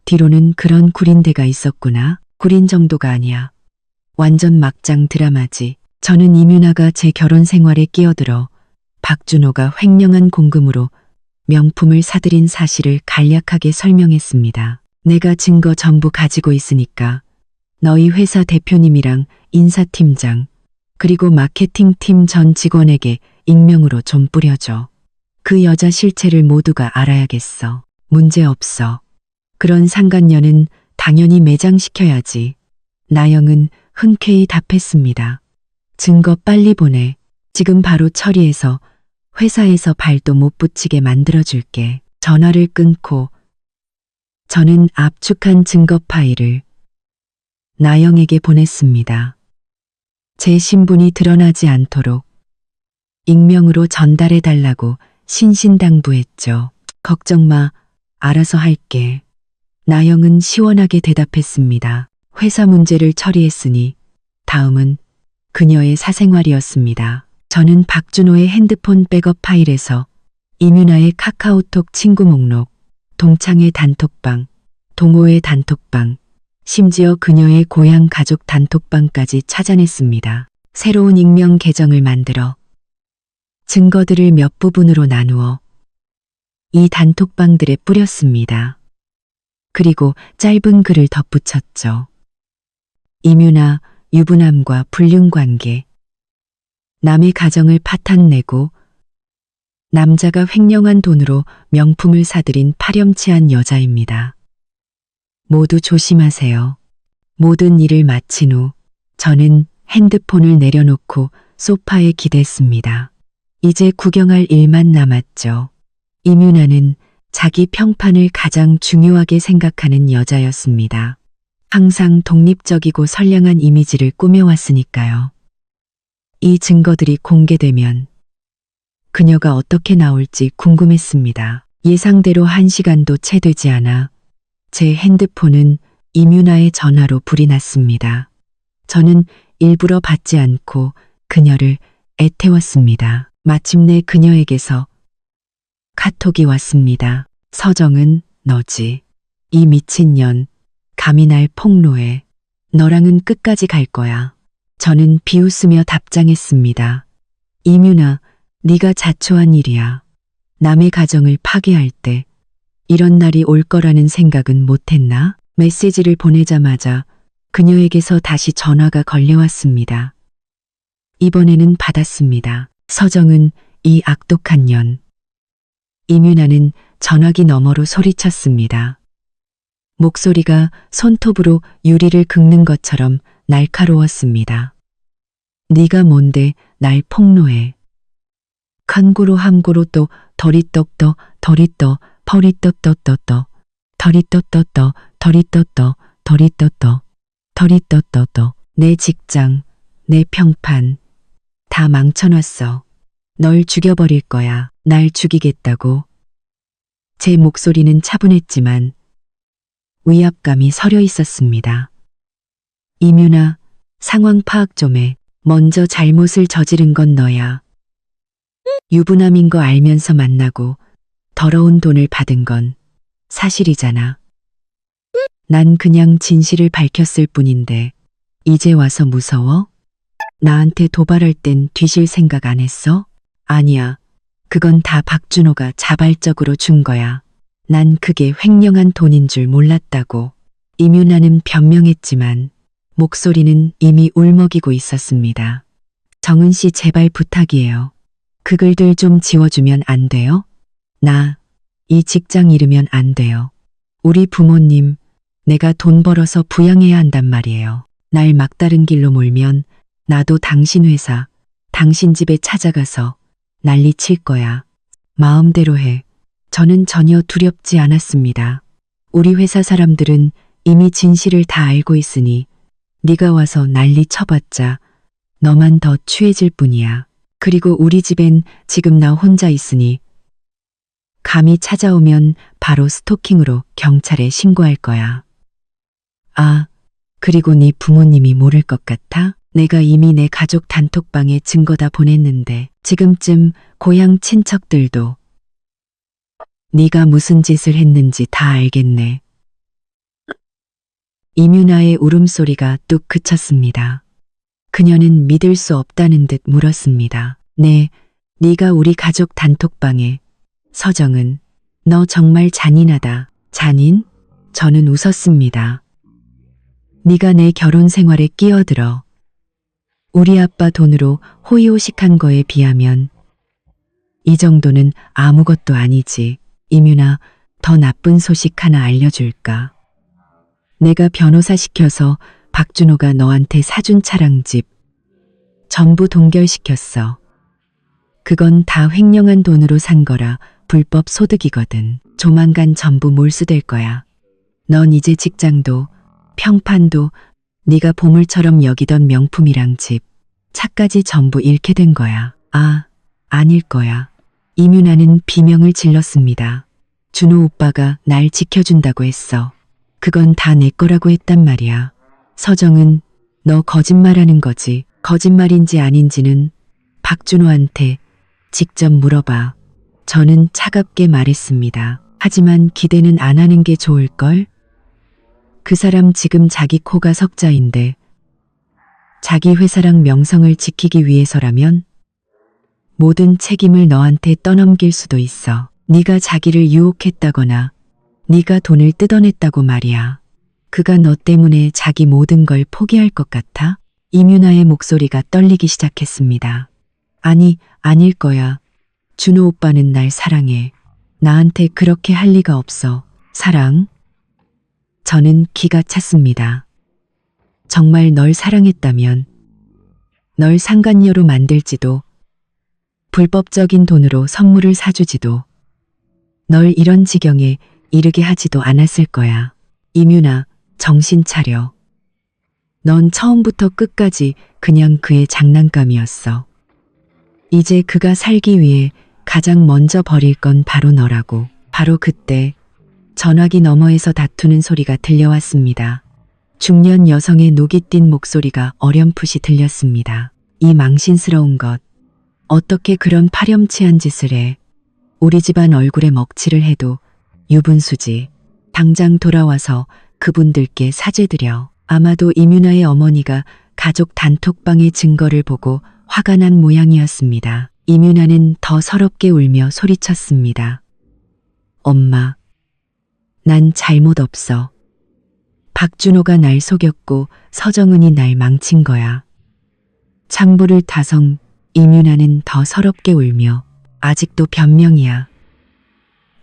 뒤로는 그런 구린데가 있었구나. 구린 정도가 아니야. 완전 막장 드라마지. 저는 이민아가 제 결혼 생활에 끼어들어 박준호가 횡령한 공금으로 명품을 사들인 사실을 간략하게 설명했습니다. 내가 증거 전부 가지고 있으니까 너희 회사 대표님이랑 인사팀장 그리고 마케팅팀 전 직원에게 익명으로 좀 뿌려줘. 그 여자 실체를 모두가 알아야겠어. 문제없어. 그런 상간녀는 당연히 매장시켜야지. 나영은 흔쾌히 답했습니다. 증거 빨리 보내. 지금 바로 처리해서 회사에서 발도 못 붙이게 만들어줄게. 전화를 끊고 저는 압축한 증거 파일을 나영에게 보냈습니다. 제 신분이 드러나지 않도록 익명으로 전달해달라고 신신당부했죠. 걱정 마. 알아서 할게. 나영은 시원하게 대답했습니다. 회사 문제를 처리했으니 다음은 그녀의 사생활이었습니다. 저는 박준호의 핸드폰 백업 파일에서 이뮤나의 카카오톡 친구 목록, 동창의 단톡방, 동호의 단톡방, 심지어 그녀의 고향 가족 단톡방까지 찾아냈습니다. 새로운 익명 계정을 만들어 증거들을 몇 부분으로 나누어 이 단톡방들에 뿌렸습니다. 그리고 짧은 글을 덧붙였죠. 이뮤나, 유부남과 불륜관계, 남의 가정을 파탄내고 남자가 횡령한 돈으로 명품을 사들인 파렴치한 여자입니다. 모두 조심하세요. 모든 일을 마친 후 저는 핸드폰을 내려놓고 소파에 기댔습니다. 이제 구경할 일만 남았죠. 이뮤나는 자기 평판을 가장 중요하게 생각하는 여자였습니다. 항상 독립적이고 선량한 이미지를 꾸며왔으니까요. 이 증거들이 공개되면 그녀가 어떻게 나올지 궁금했습니다. 예상대로 1시간도 채 되지 않아 제 핸드폰은 이뮤나의 전화로 불이 났습니다. 저는 일부러 받지 않고 그녀를 애태웠습니다. 마침내 그녀에게서 카톡이 왔습니다. 서정은 너지. 이 미친년. 감히 날 폭로해. 너랑은 끝까지 갈 거야. 저는 비웃으며 답장했습니다. 이뮤나, 네가 자초한 일이야. 남의 가정을 파괴할 때 이런 날이 올 거라는 생각은 못했나? 메시지를 보내자마자 그녀에게서 다시 전화가 걸려왔습니다. 이번에는 받았습니다. 서정은 이 악독한 년. 이뮤나는 전화기 너머로 소리쳤습니다. 목소리가 손톱으로 유리를 긁는 것처럼 날카로웠습니다. 네가 뭔데 날 폭로해. 간고로 함고로 또 더리떡떠 더리떠 버리떠떠떠떠 더리떠떠떠 더리떠떠 더리떠떠 더리떠떠떠 내 직장, 내 평판 다 망쳐놨어. 널 죽여버릴 거야. 날 죽이겠다고. 제 목소리는 차분했지만 위압감이 서려 있었습니다. 이뮤나, 상황 파악 좀 해. 먼저 잘못을 저지른 건 너야. 유부남인 거 알면서 만나고 더러운 돈을 받은 건 사실이잖아. 난 그냥 진실을 밝혔을 뿐인데 이제 와서 무서워? 나한테 도발할 땐 뒤질 생각 안 했어? 아니야. 그건 다 박준호가 자발적으로 준 거야. 난 그게 횡령한 돈인 줄 몰랐다고. 이뮤나는 변명했지만 목소리는 이미 울먹이고 있었습니다. 정은 씨 제발 부탁이에요. 그 글들 좀 지워주면 안 돼요? 나 이 직장 잃으면 안 돼요. 우리 부모님 내가 돈 벌어서 부양해야 한단 말이에요. 날 막다른 길로 몰면 나도 당신 회사, 당신 집에 찾아가서 난리 칠 거야. 마음대로 해. 저는 전혀 두렵지 않았습니다. 우리 회사 사람들은 이미 진실을 다 알고 있으니 네가 와서 난리 쳐봤자 너만 더 취해질 뿐이야. 그리고 우리 집엔 지금 나 혼자 있으니 감히 찾아오면 바로 스토킹으로 경찰에 신고할 거야. 아, 그리고 네 부모님이 모를 것 같아? 내가 이미 내 가족 단톡방에 증거 다 보냈는데 지금쯤 고향 친척들도 네가 무슨 짓을 했는지 다 알겠네. 이뮤나의 울음소리가 뚝 그쳤습니다. 그녀는 믿을 수 없다는 듯 물었습니다. 네, 네가 우리 가족 단톡방에. 서정은 너 정말 잔인하다. 잔인? 저는 웃었습니다. 네가 내 결혼 생활에 끼어들어 우리 아빠 돈으로 호의호식한 거에 비하면 이 정도는 아무것도 아니지. 이뮤나, 더 나쁜 소식 하나 알려줄까? 내가 변호사 시켜서 박준호가 너한테 사준 차랑 집 전부 동결시켰어. 그건 다 횡령한 돈으로 산 거라 불법 소득이거든. 조만간 전부 몰수될 거야. 넌 이제 직장도 평판도 네가 보물처럼 여기던 명품이랑 집, 차까지 전부 잃게 된 거야. 아, 아닐 거야. 이윤아는 비명을 질렀습니다. 준호 오빠가 날 지켜준다고 했어. 그건 다 내 거라고 했단 말이야. 서정은 너 거짓말하는 거지. 거짓말인지 아닌지는 박준호한테 직접 물어봐. 저는 차갑게 말했습니다. 하지만 기대는 안 하는 게 좋을걸? 그 사람 지금 자기 코가 석자인데 자기 회사랑 명성을 지키기 위해서라면 모든 책임을 너한테 떠넘길 수도 있어. 네가 자기를 유혹했다거나 네가 돈을 뜯어냈다고 말이야. 그가 너 때문에 자기 모든 걸 포기할 것 같아? 이윤아의 목소리가 떨리기 시작했습니다. 아니, 아닐 거야. 준호 오빠는 날 사랑해. 나한테 그렇게 할 리가 없어. 사랑? 저는 기가 찼습니다. 정말 널 사랑했다면 널 상간녀로 만들지도 불법적인 돈으로 선물을 사주지도 널 이런 지경에 이르게 하지도 않았을 거야. 이윤아, 정신 차려. 넌 처음부터 끝까지 그냥 그의 장난감이었어. 이제 그가 살기 위해 가장 먼저 버릴 건 바로 너라고. 바로 그때 전화기 너머에서 다투는 소리가 들려왔습니다. 중년 여성의 녹이 띤 목소리가 어렴풋이 들렸습니다. 이 망신스러운 것. 어떻게 그런 파렴치한 짓을 해. 우리 집안 얼굴에 먹칠을 해도 유분수지. 당장 돌아와서 그분들께 사죄드려. 아마도 이윤아의 어머니가 가족 단톡방의 증거를 보고 화가 난 모양이었습니다. 이윤아는 더 서럽게 울며 소리쳤습니다. 엄마, 난 잘못 없어. 박준호가 날 속였고 서정은이 날 망친 거야. 창부를 타성 이윤아는 더 서럽게 울며 아직도 변명이야.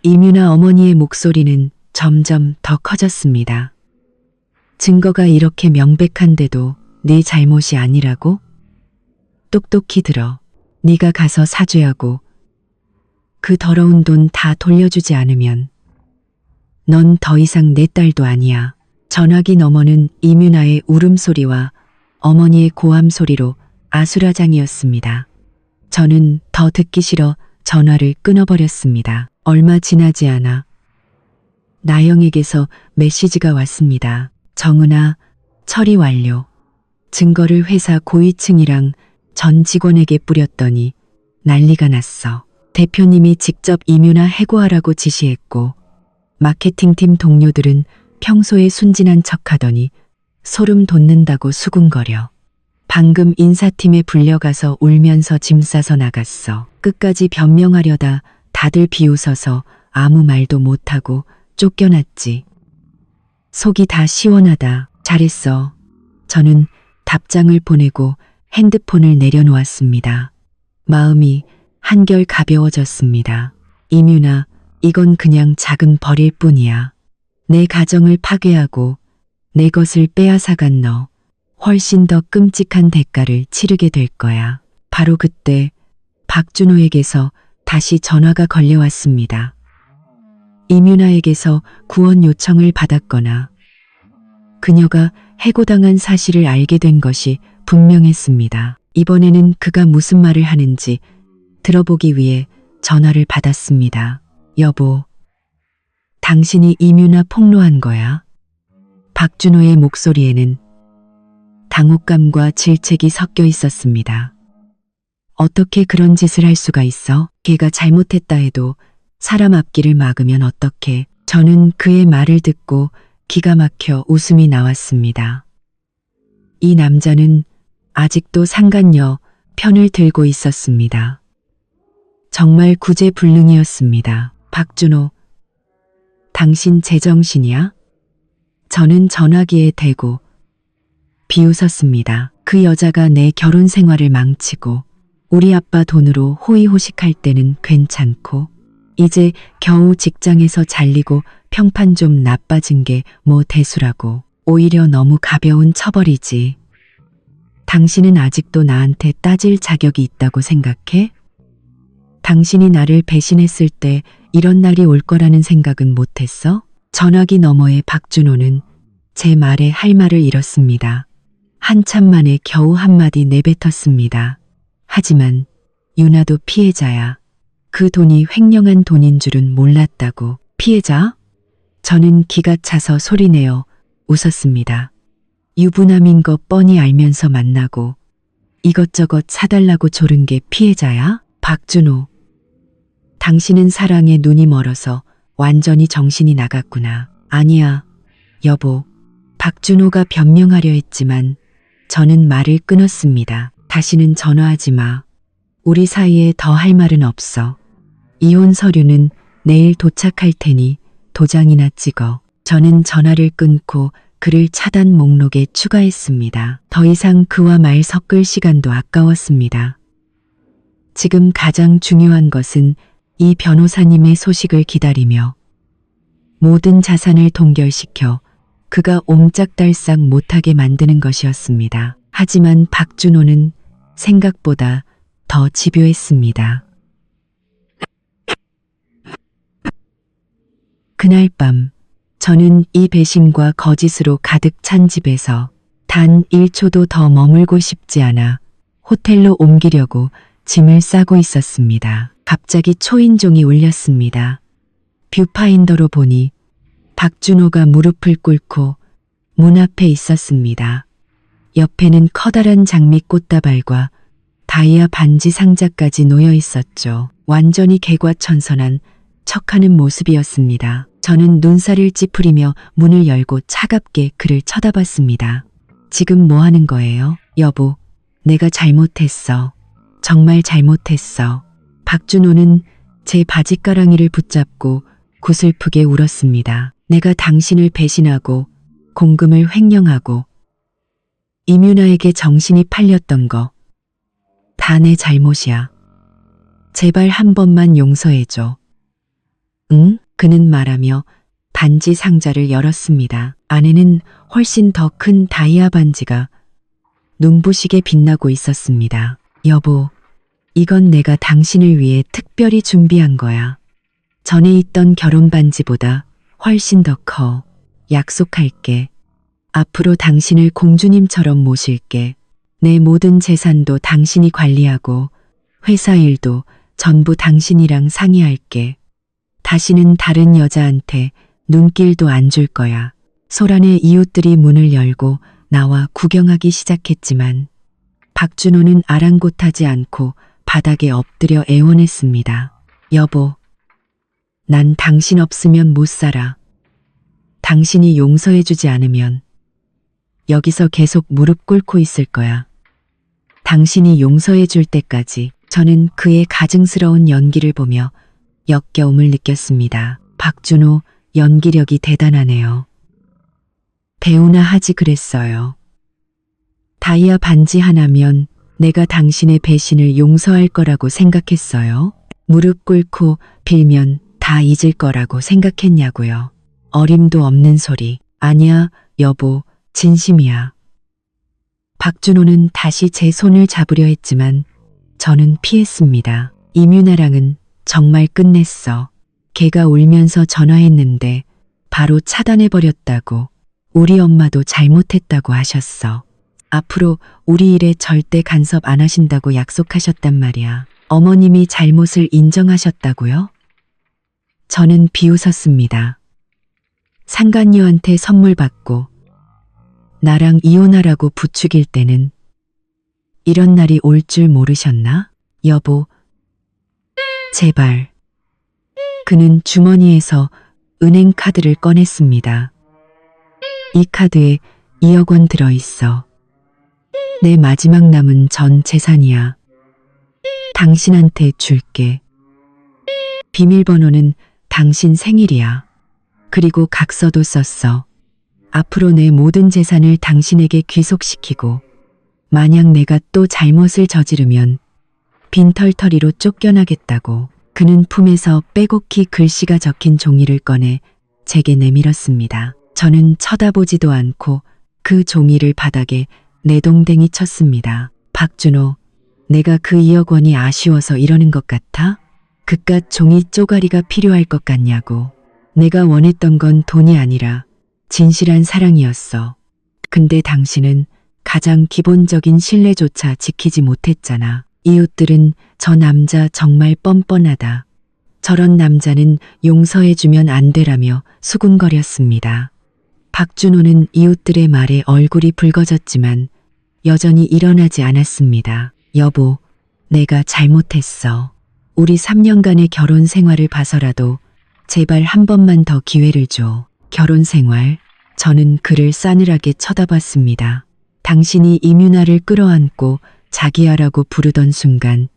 이윤아 어머니의 목소리는 점점 더 커졌습니다. 증거가 이렇게 명백한데도 네 잘못이 아니라고? 똑똑히 들어. 네가 가서 사죄하고 그 더러운 돈 다 돌려주지 않으면 넌 더 이상 내 딸도 아니야. 전화기 너머는 이윤아의 울음소리와 어머니의 고함 소리로 아수라장이었습니다. 저는 더 듣기 싫어 전화를 끊어버렸습니다. 얼마 지나지 않아 나영에게서 메시지가 왔습니다. 정은아, 처리 완료. 증거를 회사 고위층이랑 전 직원에게 뿌렸더니 난리가 났어. 대표님이 직접 이윤아 해고하라고 지시했고 마케팅팀 동료들은 평소에 순진한 척하더니 소름 돋는다고 수군거려. 방금 인사팀에 불려가서 울면서 짐 싸서 나갔어. 끝까지 변명하려다 다들 비웃어서 아무 말도 못하고 쫓겨났지. 속이 다 시원하다. 잘했어. 저는 답장을 보내고 핸드폰을 내려놓았습니다. 마음이 한결 가벼워졌습니다. 이윤아, 이건 그냥 작은 벌일 뿐이야. 내 가정을 파괴하고 내 것을 빼앗아간 너, 훨씬 더 끔찍한 대가를 치르게 될 거야. 바로 그때 박준호에게서 다시 전화가 걸려왔습니다. 이윤아에게서 구원 요청을 받았거나 그녀가 해고당한 사실을 알게 된 것이 분명했습니다. 이번에는 그가 무슨 말을 하는지 들어보기 위해 전화를 받았습니다. 여보, 당신이 이윤아 폭로한 거야? 박준호의 목소리에는 당혹감과 질책이 섞여 있었습니다. 어떻게 그런 짓을 할 수가 있어? 걔가 잘못했다 해도 사람 앞길을 막으면 어떡해? 저는 그의 말을 듣고 기가 막혀 웃음이 나왔습니다. 이 남자는 아직도 상간녀 편을 들고 있었습니다. 정말 구제불능이었습니다. 박준호, 당신 제정신이야? 저는 전화기에 대고 비웃었습니다. 그 여자가 내 결혼 생활을 망치고 우리 아빠 돈으로 호의호식할 때는 괜찮고 이제 겨우 직장에서 잘리고 평판 좀 나빠진 게 뭐 대수라고. 오히려 너무 가벼운 처벌이지. 당신은 아직도 나한테 따질 자격이 있다고 생각해? 당신이 나를 배신했을 때 이런 날이 올 거라는 생각은 못했어? 전화기 너머의 박준호는 제 말에 할 말을 잃었습니다. 한참 만에 겨우 한마디 내뱉었습니다. 하지만 유나도 피해자야. 그 돈이 횡령한 돈인 줄은 몰랐다고. 피해자? 저는 기가 차서 소리내어 웃었습니다. 유부남인 거 뻔히 알면서 만나고 이것저것 사달라고 조른 게 피해자야? 박준호. 당신은 사랑에 눈이 멀어서 완전히 정신이 나갔구나. 아니야, 여보. 박준호가 변명하려 했지만 저는 말을 끊었습니다. 다시는 전화하지 마. 우리 사이에 더 할 말은 없어. 이혼 서류는 내일 도착할 테니 도장이나 찍어. 저는 전화를 끊고 그를 차단 목록에 추가했습니다. 더 이상 그와 말 섞을 시간도 아까웠습니다. 지금 가장 중요한 것은 이 변호사님의 소식을 기다리며 모든 자산을 동결시켜 그가 옴짝달싹 못하게 만드는 것이었습니다. 하지만 박준호는 생각보다 더 집요했습니다. 그날 밤 저는 이 배신과 거짓으로 가득 찬 집에서 단 1초도 더 머물고 싶지 않아 호텔로 옮기려고 짐을 싸고 있었습니다. 갑자기 초인종이 울렸습니다. 뷰파인더로 보니 박준호가 무릎을 꿇고 문 앞에 있었습니다. 옆에는 커다란 장미 꽃다발과 다이아 반지 상자까지 놓여 있었죠. 완전히 개과천선한 척하는 모습이었습니다. 저는 눈살을 찌푸리며 문을 열고 차갑게 그를 쳐다봤습니다. 지금 뭐 하는 거예요? 여보, 내가 잘못했어. 정말 잘못했어. 박준호는 제 바지가랑이를 붙잡고 구슬프게 울었습니다. 내가 당신을 배신하고 공금을 횡령하고 이뮤나에게 정신이 팔렸던 거 다 내 잘못이야. 제발 한 번만 용서해줘. 응? 그는 말하며 반지 상자를 열었습니다. 안에는 훨씬 더 큰 다이아 반지가 눈부시게 빛나고 있었습니다. 여보, 이건 내가 당신을 위해 특별히 준비한 거야. 전에 있던 결혼 반지보다 훨씬 더 커. 약속할게. 앞으로 당신을 공주님처럼 모실게. 내 모든 재산도 당신이 관리하고 회사 일도 전부 당신이랑 상의할게. 다시는 다른 여자한테 눈길도 안 줄 거야. 소란의 이웃들이 문을 열고 나와 구경하기 시작했지만 박준호는 아랑곳하지 않고 바닥에 엎드려 애원했습니다. 여보, 난 당신 없으면 못 살아. 당신이 용서해주지 않으면 여기서 계속 무릎 꿇고 있을 거야. 당신이 용서해줄 때까지. 저는 그의 가증스러운 연기를 보며 역겨움을 느꼈습니다. 박준호, 연기력이 대단하네요. 배우나 하지 그랬어요. 다이아 반지 하나면 내가 당신의 배신을 용서할 거라고 생각했어요. 무릎 꿇고 빌면 다 잊을 거라고 생각했냐고요. 어림도 없는 소리. 아니야, 여보, 진심이야. 박준호는 다시 제 손을 잡으려 했지만 저는 피했습니다. 이뮤나랑은 정말 끝냈어. 걔가 울면서 전화했는데 바로 차단해버렸다고. 우리 엄마도 잘못했다고 하셨어. 앞으로 우리 일에 절대 간섭 안 하신다고 약속하셨단 말이야. 어머님이 잘못을 인정하셨다고요? 저는 비웃었습니다. 상간녀한테 선물 받고 나랑 이혼하라고 부추길 때는 이런 날이 올 줄 모르셨나? 여보, 제발. 그는 주머니에서 은행 카드를 꺼냈습니다. 이 카드에 2억 원 들어있어. 내 마지막 남은 전 재산이야. 당신한테 줄게. 비밀번호는 당신 생일이야. 그리고 각서도 썼어. 앞으로 내 모든 재산을 당신에게 귀속시키고 만약 내가 또 잘못을 저지르면 빈털터리로 쫓겨나겠다고. 그는 품에서 빼곡히 글씨가 적힌 종이를 꺼내 제게 내밀었습니다. 저는 쳐다보지도 않고 그 종이를 바닥에 내동댕이 쳤습니다. 박준호, 내가 그 2억 원이 아쉬워서 이러는 것 같아? 그깟 종이 쪼가리가 필요할 것 같냐고. 내가 원했던 건 돈이 아니라 진실한 사랑이었어. 근데 당신은 가장 기본적인 신뢰조차 지키지 못했잖아. 이웃들은 저 남자 정말 뻔뻔하다. 저런 남자는 용서해주면 안 되라며 수군거렸습니다. 박준호는 이웃들의 말에 얼굴이 붉어졌지만 여전히 일어나지 않았습니다. 여보, 내가 잘못했어. 우리 3년간의 결혼 생활을 봐서라도 제발 한 번만 더 기회를 줘. 결혼 생활? 저는 그를 싸늘하게 쳐다봤습니다. 당신이 이민아를 끌어안고 자기야라고 부르던 순간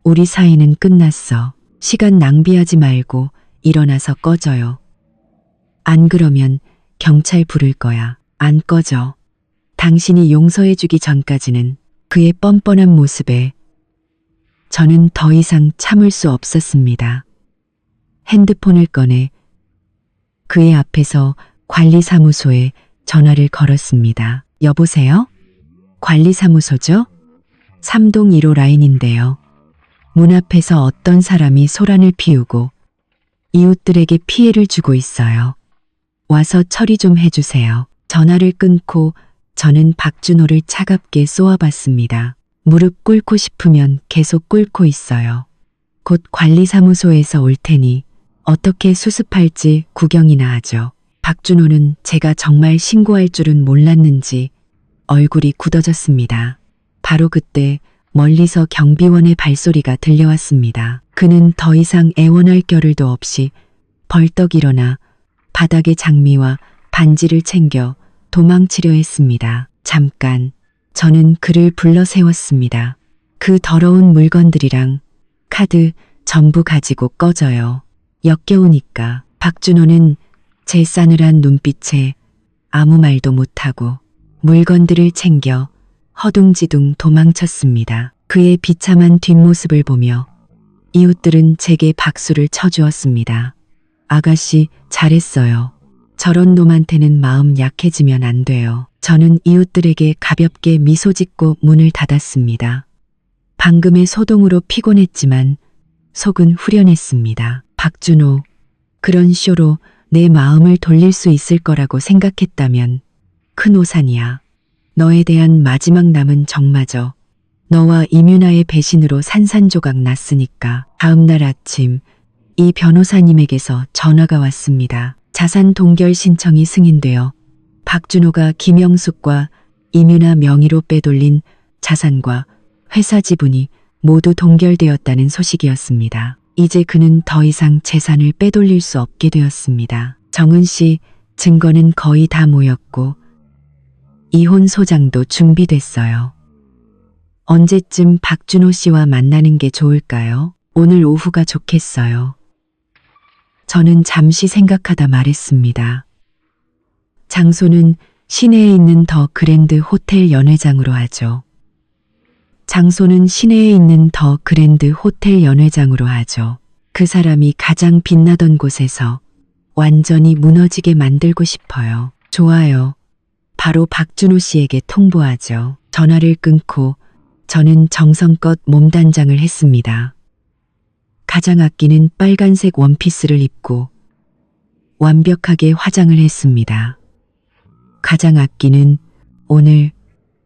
우리 사이는 끝났어. 시간 낭비하지 말고 일어나서 꺼져요. 안 그러면 경찰 부를 거야. 안 꺼져. 당신이 용서해주기 전까지는. 그의 뻔뻔한 모습에 저는 더 이상 참을 수 없었습니다. 핸드폰을 꺼내 그의 앞에서 관리사무소에 전화를 걸었습니다. 여보세요? 관리사무소죠? 3동 1호 라인인데요. 문 앞에서 어떤 사람이 소란을 피우고 이웃들에게 피해를 주고 있어요. 와서 처리 좀 해주세요. 전화를 끊고 저는 박준호를 차갑게 쏘아봤습니다. 무릎 꿇고 싶으면 계속 꿇고 있어요. 곧 관리사무소에서 올 테니 어떻게 수습할지 구경이나 하죠. 박준호는 제가 정말 신고할 줄은 몰랐는지 얼굴이 굳어졌습니다. 바로 그때 멀리서 경비원의 발소리가 들려왔습니다. 그는 더 이상 애원할 겨를도 없이 벌떡 일어나 바닥에 장미와 반지를 챙겨 도망치려 했습니다. 잠깐, 저는 그를 불러 세웠습니다. 그 더러운 물건들이랑 카드 전부 가지고 꺼져요. 역겨우니까. 박준호는 제 싸늘한 눈빛에 아무 말도 못하고 물건들을 챙겨 허둥지둥 도망쳤습니다. 그의 비참한 뒷모습을 보며 이웃들은 제게 박수를 쳐주었습니다. 아가씨, 잘했어요. 저런 놈한테는 마음 약해지면 안 돼요. 저는 이웃들에게 가볍게 미소 짓고 문을 닫았습니다. 방금의 소동으로 피곤했지만 속은 후련했습니다. 박준호, 그런 쇼로 내 마음을 돌릴 수 있을 거라고 생각했다면 큰 오산이야. 너에 대한 마지막 남은 정마저 너와 이민아의 배신으로 산산조각 났으니까. 다음 날 아침 이 변호사님에게서 전화가 왔습니다. 자산 동결 신청이 승인되어 박준호가 김영숙과 이민아 명의로 빼돌린 자산과 회사 지분이 모두 동결되었다는 소식이었습니다. 이제 그는 더 이상 재산을 빼돌릴 수 없게 되었습니다. 정은 씨 증거는 거의 다 모였고 이혼 소장도 준비됐어요. 언제쯤 박준호 씨와 만나는 게 좋을까요? 오늘 오후가 좋겠어요. 저는 잠시 생각하다 말했습니다. 장소는 시내에 있는 더 그랜드 호텔 연회장으로 하죠. 장소는 시내에 있는 더 그랜드 호텔 연회장으로 하죠. 그 사람이 가장 빛나던 곳에서 완전히 무너지게 만들고 싶어요. 좋아요. 바로 박준호 씨에게 통보하죠. 전화를 끊고 저는 정성껏 몸단장을 했습니다. 가장 아끼는 빨간색 원피스를 입고 완벽하게 화장을 했습니다. 가장 아끼는 오늘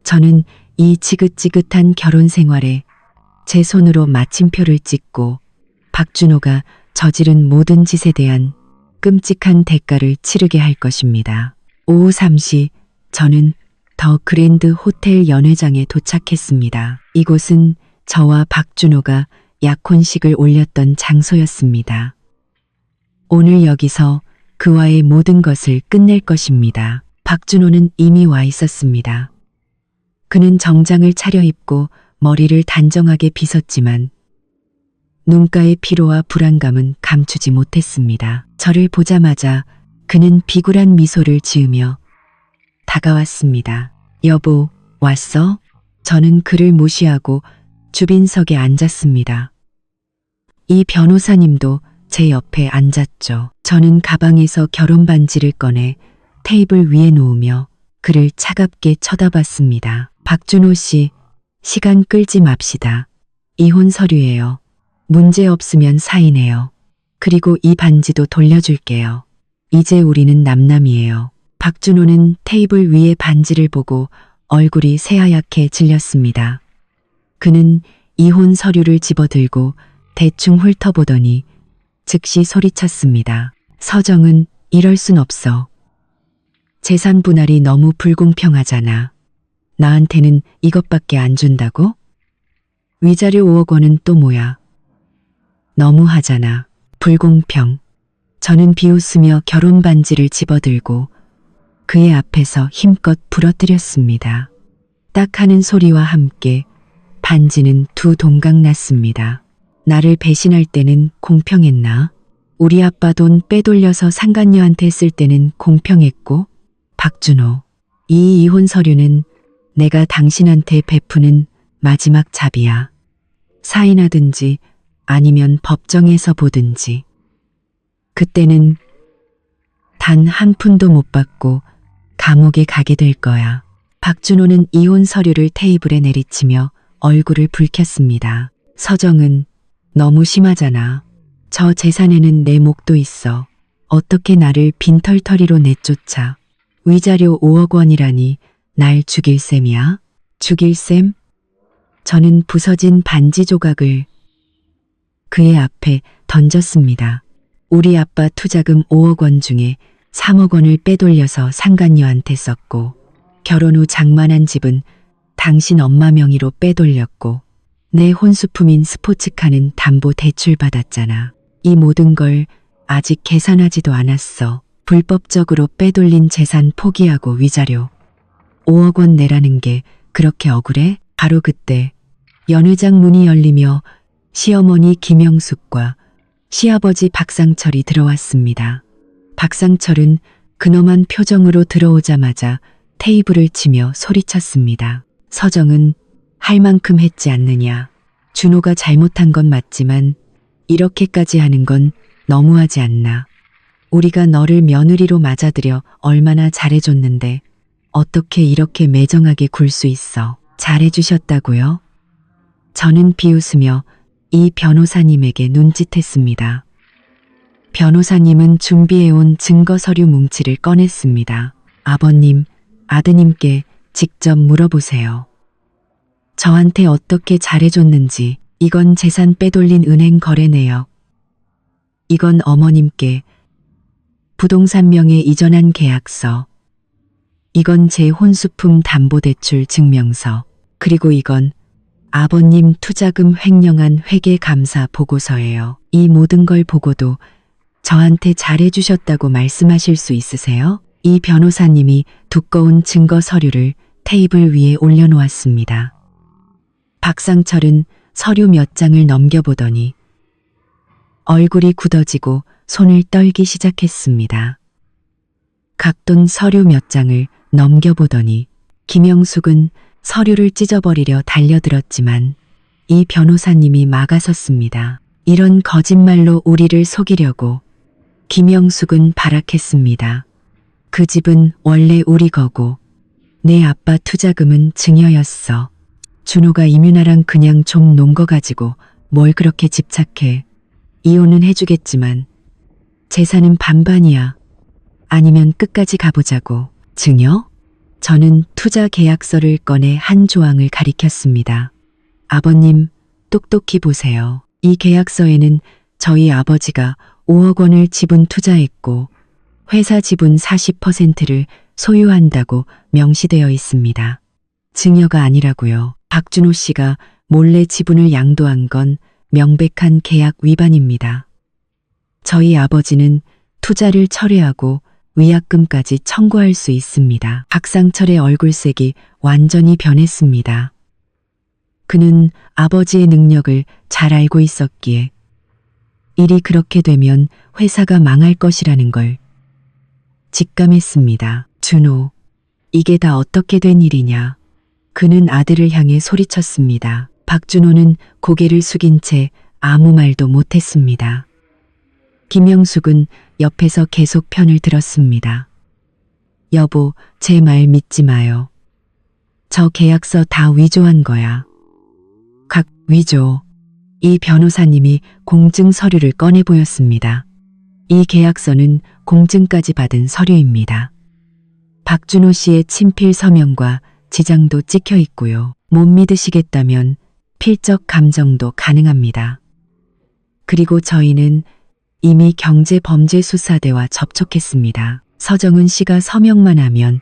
저는 이 지긋지긋한 결혼 생활에 제 손으로 마침표를 찍고 박준호가 저지른 모든 짓에 대한 끔찍한 대가를 치르게 할 것입니다. 오후 3시 저는 더 그랜드 호텔 연회장에 도착했습니다. 이곳은 저와 박준호가 약혼식을 올렸던 장소였습니다. 오늘 여기서 그와의 모든 것을 끝낼 것입니다. 박준호는 이미 와 있었습니다. 그는 정장을 차려입고 머리를 단정하게 빗었지만 눈가의 피로와 불안감은 감추지 못했습니다. 저를 보자마자 그는 비굴한 미소를 지으며 다가왔습니다. 여보, 왔어? 저는 그를 무시하고 주빈석에 앉았습니다. 이 변호사님도 제 옆에 앉았죠. 저는 가방에서 결혼 반지를 꺼내 테이블 위에 놓으며 그를 차갑게 쳐다봤습니다. 박준호 씨, 시간 끌지 맙시다. 이혼 서류예요. 문제 없으면 사인해요. 그리고 이 반지도 돌려줄게요. 이제 우리는 남남이에요. 박준호는 테이블 위에 반지를 보고 얼굴이 새하얗게 질렸습니다. 그는 이혼 서류를 집어들고 대충 훑어보더니 즉시 소리쳤습니다. 서정은 이럴 순 없어. 재산 분할이 너무 불공평하잖아. 나한테는 이것밖에 안 준다고? 위자료 5억 원은 또 뭐야? 너무하잖아. 불공평. 저는 비웃으며 결혼 반지를 집어들고 그의 앞에서 힘껏 부러뜨렸습니다. 딱 하는 소리와 함께 반지는 두 동강 났습니다. 나를 배신할 때는 공평했나? 우리 아빠 돈 빼돌려서 상간녀한테 쓸 때는 공평했고, 박준호, 이 이혼 서류는 내가 당신한테 베푸는 마지막 잡이야. 사인하든지 아니면 법정에서 보든지. 그때는 단 한 푼도 못 받고 감옥에 가게 될 거야. 박준호는 이혼 서류를 테이블에 내리치며 얼굴을 붉혔습니다. 서정은 너무 심하잖아. 저 재산에는 내 목도 있어. 어떻게 나를 빈털터리로 내쫓아. 위자료 5억 원이라니 날 죽일 셈이야? 죽일 셈? 저는 부서진 반지 조각을 그의 앞에 던졌습니다. 우리 아빠 투자금 5억 원 중에 3억 원을 빼돌려서 상간녀한테 썼고 결혼 후 장만한 집은 당신 엄마 명의로 빼돌렸고 내 혼수품인 스포츠카는 담보 대출 받았잖아. 이 모든 걸 아직 계산하지도 않았어. 불법적으로 빼돌린 재산 포기하고 위자료 5억 원 내라는 게 그렇게 억울해? 바로 그때 연회장 문이 열리며 시어머니 김영숙과 시아버지 박상철이 들어왔습니다. 박상철은 근엄한 표정으로 들어오자마자 테이블을 치며 소리쳤습니다. 서정은 할 만큼 했지 않느냐. 준호가 잘못한 건 맞지만 이렇게까지 하는 건 너무하지 않나. 우리가 너를 며느리로 맞아들여 얼마나 잘해줬는데 어떻게 이렇게 매정하게 굴 수 있어. 잘해주셨다고요? 저는 비웃으며 이 변호사님에게 눈짓했습니다. 변호사님은 준비해온 증거 서류 뭉치를 꺼냈습니다. 아버님, 아드님께 직접 물어보세요. 저한테 어떻게 잘해줬는지. 이건 재산 빼돌린 은행 거래 내역. 이건 어머님께 부동산 명에 이전한 계약서. 이건 제 혼수품 담보대출 증명서. 그리고 이건 아버님 투자금 횡령한 회계감사 보고서예요. 이 모든 걸 보고도 저한테 잘해주셨다고 말씀하실 수 있으세요? 이 변호사님이 두꺼운 증거 서류를 테이블 위에 올려놓았습니다. 박상철은 서류 몇 장을 넘겨보더니 얼굴이 굳어지고 손을 떨기 시작했습니다. 각돈 서류 몇 장을 넘겨보더니 김영숙은 서류를 찢어버리려 달려들었지만 이 변호사님이 막아섰습니다. 이런 거짓말로 우리를 속이려고 김영숙은 발악했습니다. 그 집은 원래 우리 거고 내 아빠 투자금은 증여였어. 준호가 이민아랑 그냥 좀 논 거 가지고 뭘 그렇게 집착해. 이혼은 해주겠지만 재산은 반반이야. 아니면 끝까지 가보자고. 증여? 저는 투자 계약서를 꺼내 한 조항을 가리켰습니다. 아버님, 똑똑히 보세요. 이 계약서에는 저희 아버지가 5억 원을 지분 투자했고 회사 지분 40%를 소유한다고 명시되어 있습니다. 증여가 아니라고요. 박준호 씨가 몰래 지분을 양도한 건 명백한 계약 위반입니다. 저희 아버지는 투자를 철회하고 위약금까지 청구할 수 있습니다. 박상철의 얼굴색이 완전히 변했습니다. 그는 아버지의 능력을 잘 알고 있었기에 일이 그렇게 되면 회사가 망할 것이라는 걸 직감했습니다. 준호, 이게 다 어떻게 된 일이냐. 그는 아들을 향해 소리쳤습니다. 박준호는 고개를 숙인 채 아무 말도 못했습니다. 김영숙은 옆에서 계속 편을 들었습니다. 여보, 제 말 믿지 마요. 저 계약서 다 위조한 거야. 각 위조. 이 변호사님이 공증 서류를 꺼내 보였습니다. 이 계약서는 공증까지 받은 서류입니다. 박준호 씨의 친필 서명과 지장도 찍혀 있고요. 못 믿으시겠다면 필적 감정도 가능합니다. 그리고 저희는 이미 경제범죄수사대와 접촉했습니다. 서정은 씨가 서명만 하면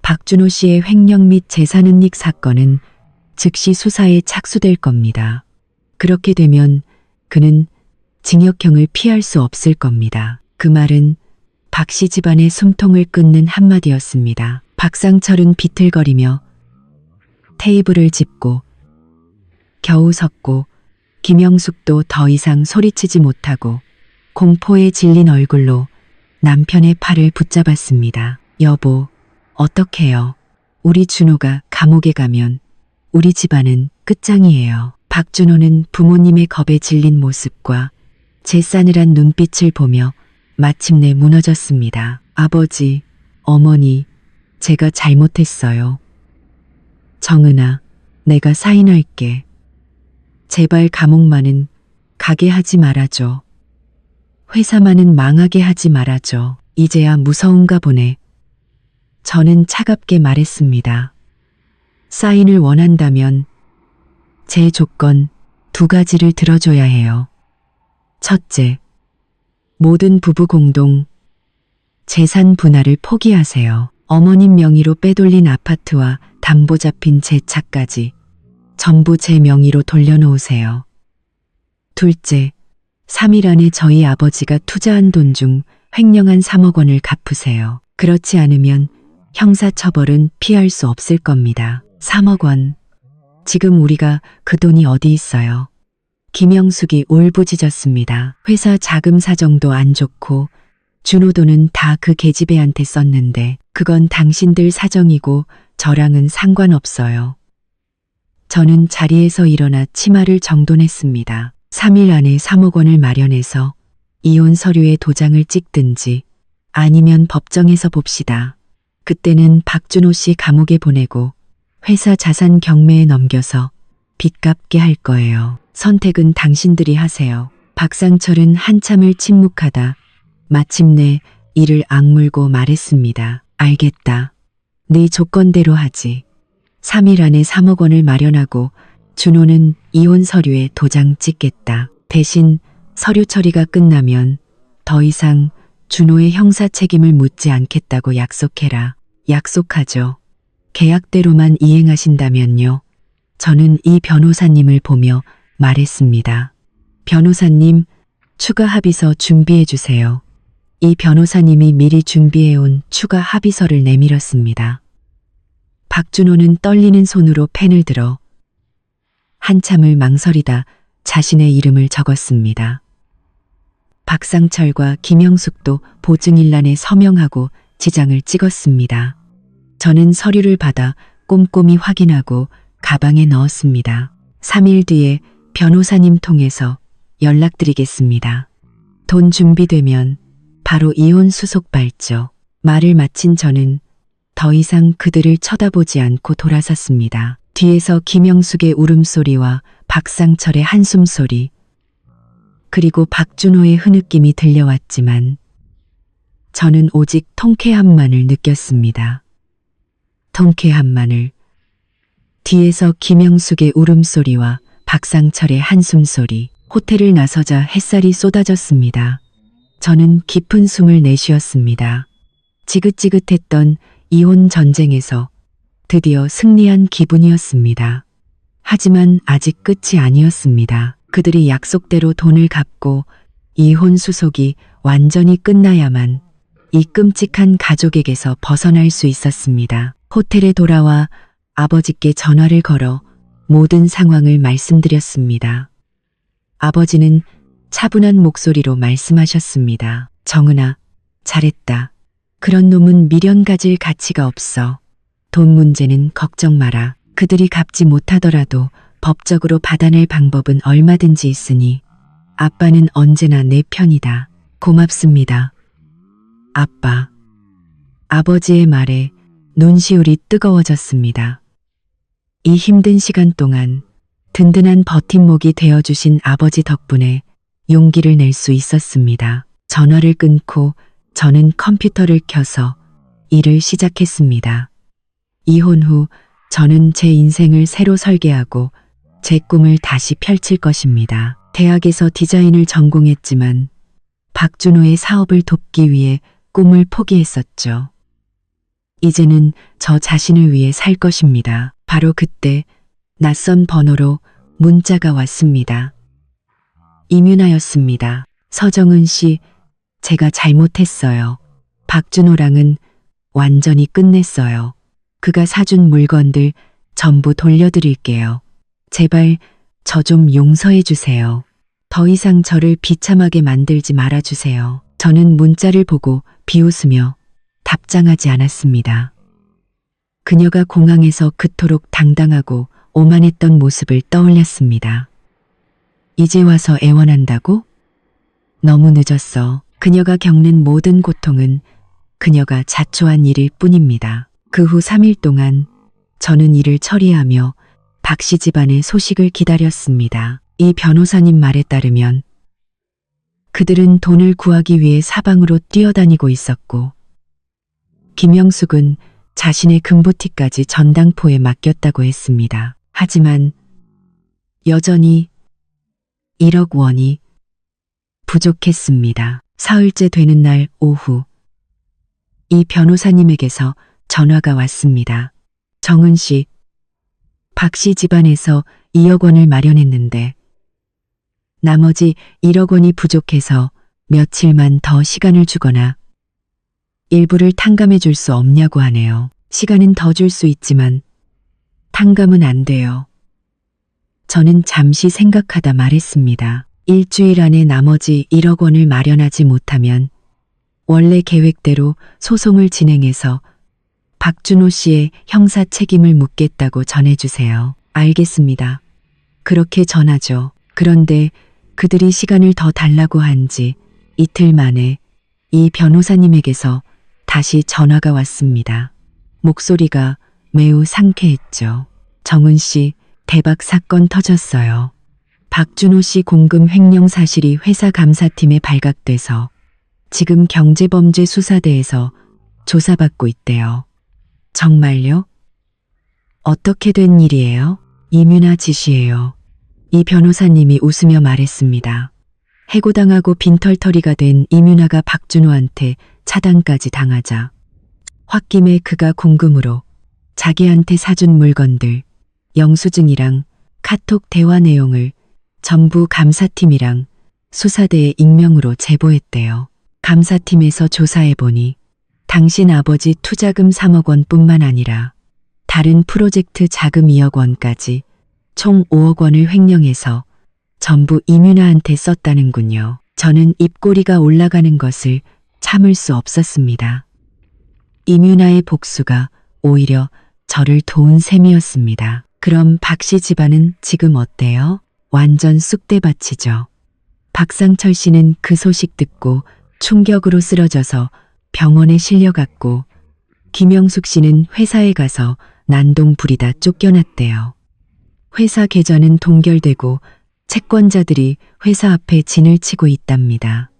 박준호 씨의 횡령 및 재산은닉 사건은 즉시 수사에 착수될 겁니다. 그렇게 되면 그는 징역형을 피할 수 없을 겁니다. 그 말은 박 씨 집안의 숨통을 끊는 한마디였습니다. 박상철은 비틀거리며 테이블을 짚고 겨우 섰고 김영숙도 더 이상 소리치지 못하고 공포에 질린 얼굴로 남편의 팔을 붙잡았습니다. 여보, 어떡해요? 우리 준호가 감옥에 가면 우리 집안은 끝장이에요. 박준호는 부모님의 겁에 질린 모습과 제 싸늘한 눈빛을 보며 마침내 무너졌습니다. 아버지, 어머니, 제가 잘못했어요. 정은아, 내가 사인할게. 제발 감옥만은 가게 하지 말아줘. 회사만은 망하게 하지 말아줘. 이제야 무서운가 보네. 저는 차갑게 말했습니다. 사인을 원한다면 제 조건 2가지를 들어줘야 해요. 첫째, 모든 부부 공동 재산 분할을 포기하세요. 어머님 명의로 빼돌린 아파트와 담보 잡힌 제 차까지 전부 제 명의로 돌려놓으세요. 둘째, 3일 안에 저희 아버지가 투자한 돈 중 횡령한 3억 원을 갚으세요. 그렇지 않으면 형사처벌은 피할 수 없을 겁니다. 3억 원. 지금 우리가 그 돈이 어디 있어요? 김영숙이 울부짖었습니다. 회사 자금 사정도 안 좋고 준호 돈은 다 그 계집애한테 썼는데 그건 당신들 사정이고 저랑은 상관없어요. 저는 자리에서 일어나 치마를 정돈했습니다. 3일 안에 3억 원을 마련해서 이혼 서류에 도장을 찍든지 아니면 법정에서 봅시다. 그때는 박준호 씨 감옥에 보내고 회사 자산 경매에 넘겨서 빚 갚게 할 거예요. 선택은 당신들이 하세요. 박상철은 한참을 침묵하다 마침내 이를 악물고 말했습니다. 알겠다. 네 조건대로 하지. 3일 안에 3억 원을 마련하고 준호는 이혼 서류에 도장 찍겠다. 대신 서류 처리가 끝나면 더 이상 준호의 형사 책임을 묻지 않겠다고 약속해라. 약속하죠. 계약대로만 이행하신다면요. 저는 이 변호사님을 보며 말했습니다. 변호사님, 추가 합의서 준비해 주세요. 이 변호사님이 미리 준비해온 추가 합의서를 내밀었습니다. 박준호는 떨리는 손으로 펜을 들어 한참을 망설이다 자신의 이름을 적었습니다. 박상철과 김영숙도 보증일란에 서명하고 지장을 찍었습니다. 저는 서류를 받아 꼼꼼히 확인하고 가방에 넣었습니다. 3일 뒤에 변호사님 통해서 연락드리겠습니다. 돈 준비되면 바로 이혼 수속 발조. 말을 마친 저는 더 이상 그들을 쳐다보지 않고 돌아섰습니다. 뒤에서 김영숙의 울음소리와 박상철의 한숨소리, 그리고 박준호의 흐느낌이 들려왔지만 저는 오직 통쾌함만을 느꼈습니다. 통쾌함만을. 뒤에서 김영숙의 울음소리와 박상철의 한숨소리. 호텔을 나서자 햇살이 쏟아졌습니다. 저는 깊은 숨을 내쉬었습니다. 지긋지긋했던 이혼 전쟁에서 드디어 승리한 기분이었습니다. 하지만 아직 끝이 아니었습니다. 그들이 약속대로 돈을 갚고 이혼 수속이 완전히 끝나야만 이 끔찍한 가족에게서 벗어날 수 있었습니다. 호텔에 돌아와 아버지께 전화를 걸어 모든 상황을 말씀드렸습니다. 아버지는 차분한 목소리로 말씀하셨습니다. 정은아, 잘했다. 그런 놈은 미련 가질 가치가 없어. 돈 문제는 걱정 마라. 그들이 갚지 못하더라도 법적으로 받아낼 방법은 얼마든지 있으니 아빠는 언제나 내 편이다. 고맙습니다. 아빠. 아버지의 말에 눈시울이 뜨거워졌습니다. 이 힘든 시간 동안 든든한 버팀목이 되어주신 아버지 덕분에 용기를 낼 수 있었습니다. 전화를 끊고 저는 컴퓨터를 켜서 일을 시작했습니다. 이혼 후 저는 제 인생을 새로 설계하고 제 꿈을 다시 펼칠 것입니다. 대학에서 디자인을 전공했지만 박준호의 사업을 돕기 위해 꿈을 포기했었죠. 이제는 저 자신을 위해 살 것입니다. 바로 그때 낯선 번호로 문자가 왔습니다. 이민아였습니다. 서정은 씨, 제가 잘못했어요. 박준호랑은 완전히 끝냈어요. 그가 사준 물건들 전부 돌려드릴게요. 제발 저 좀 용서해 주세요. 더 이상 저를 비참하게 만들지 말아주세요. 저는 문자를 보고 비웃으며 답장하지 않았습니다. 그녀가 공항에서 그토록 당당하고 오만했던 모습을 떠올렸습니다. 이제 와서 애원한다고? 너무 늦었어. 그녀가 겪는 모든 고통은 그녀가 자초한 일일 뿐입니다. 그 후 3일 동안 저는 일을 처리하며 박씨 집안의 소식을 기다렸습니다. 이 변호사님 말에 따르면 그들은 돈을 구하기 위해 사방으로 뛰어다니고 있었고 김영숙은 자신의 금부티까지 전당포에 맡겼다고 했습니다. 하지만 여전히 1억 원이 부족했습니다. 사흘째 되는 날 오후 이 변호사님에게서 전화가 왔습니다. 정은 씨, 박씨 집안에서 2억 원을 마련했는데 나머지 1억 원이 부족해서 며칠만 더 시간을 주거나 일부를 탕감해 줄 수 없냐고 하네요. 시간은 더 줄 수 있지만 탕감은 안 돼요. 저는 잠시 생각하다 말했습니다. 일주일 안에 나머지 1억 원을 마련하지 못하면 원래 계획대로 소송을 진행해서 박준호 씨의 형사 책임을 묻겠다고 전해주세요. 알겠습니다. 그렇게 전하죠. 그런데 그들이 시간을 더 달라고 한 지 이틀 만에 이 변호사님에게서 다시 전화가 왔습니다. 목소리가 매우 상쾌했죠. 정은 씨, 대박 사건 터졌어요. 박준호 씨 공금 횡령 사실이 회사 감사팀에 발각돼서 지금 경제범죄수사대에서 조사받고 있대요. 정말요? 어떻게 된 일이에요? 이민아 지시예요. 이 변호사님이 웃으며 말했습니다. 해고당하고 빈털터리가 된 이민아가 박준호한테 차단까지 당하자 홧김에 그가 공금으로 자기한테 사준 물건들, 영수증이랑 카톡 대화 내용을 전부 감사팀이랑 수사대에 익명으로 제보했대요. 감사팀에서 조사해보니 당신 아버지 투자금 3억 원뿐만 아니라 다른 프로젝트 자금 2억 원까지 총 5억 원을 횡령해서 전부 이민아한테 썼다는군요. 저는 입꼬리가 올라가는 것을 참을 수 없었습니다. 이민아의 복수가 오히려 저를 도운 셈이었습니다. 그럼 박씨 집안은 지금 어때요? 완전 쑥대밭이죠. 박상철 씨는 그 소식 듣고 충격으로 쓰러져서 병원에 실려갔고 김영숙 씨는 회사에 가서 난동 부리다 쫓겨났대요. 회사 계좌는 동결되고 채권자들이 회사 앞에 진을 치고 있답니다.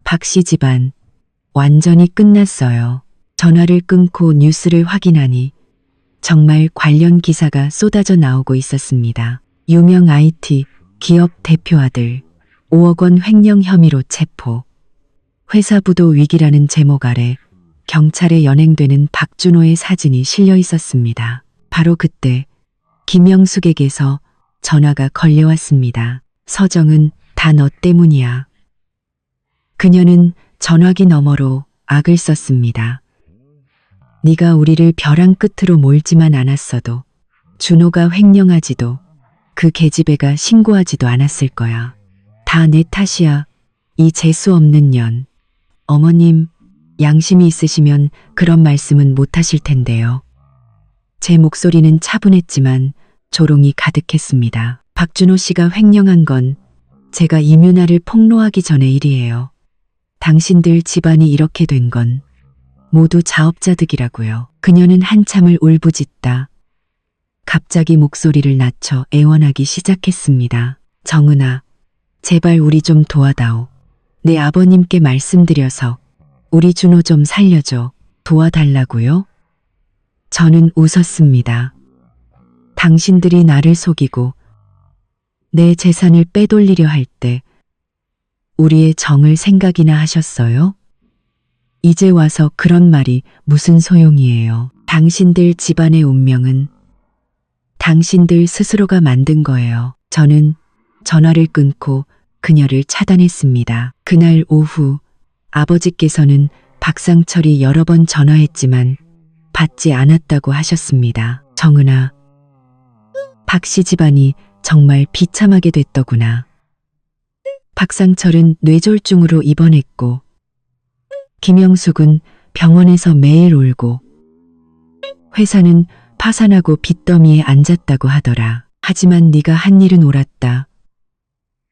박씨 집안 완전히 끝났어요. 전화를 끊고 뉴스를 확인하니 정말 관련 기사가 쏟아져 나오고 있었습니다. 유명 IT 기업 대표 아들 5억 원 횡령 혐의로 체포. 회사 부도 위기라는 제목 아래 경찰에 연행되는 박준호의 사진이 실려 있었습니다. 바로 그때 김영숙에게서 전화가 걸려왔습니다. 서정은 다 너 때문이야. 그녀는 전화기 너머로 악을 썼습니다. 네가 우리를 벼랑 끝으로 몰지만 않았어도 준호가 횡령하지도 그 계집애가 신고하지도 않았을 거야. 다 내 탓이야. 이 재수 없는 년. 어머님, 양심이 있으시면 그런 말씀은 못하실 텐데요. 제 목소리는 차분했지만 조롱이 가득했습니다. 박준호 씨가 횡령한 건 제가 이민아를 폭로하기 전의 일이에요. 당신들 집안이 이렇게 된 건 모두 자업자득이라고요. 그녀는 한참을 울부짖다 갑자기 목소리를 낮춰 애원하기 시작했습니다. 정은아, 제발 우리 좀 도와다오. 내 아버님께 말씀드려서 우리 준호 좀 살려줘. 도와달라고요? 저는 웃었습니다. 당신들이 나를 속이고 내 재산을 빼돌리려 할 때 우리의 정을 생각이나 하셨어요? 이제 와서 그런 말이 무슨 소용이에요. 당신들 집안의 운명은 당신들 스스로가 만든 거예요. 저는 전화를 끊고 그녀를 차단했습니다. 그날 오후 아버지께서는 박상철이 여러 번 전화했지만 받지 않았다고 하셨습니다. 정은아, 박씨 집안이 정말 비참하게 됐더구나. 박상철은 뇌졸중으로 입원했고 김영숙은 병원에서 매일 울고 회사는 파산하고 빚더미에 앉았다고 하더라. 하지만 네가 한 일은 옳았다.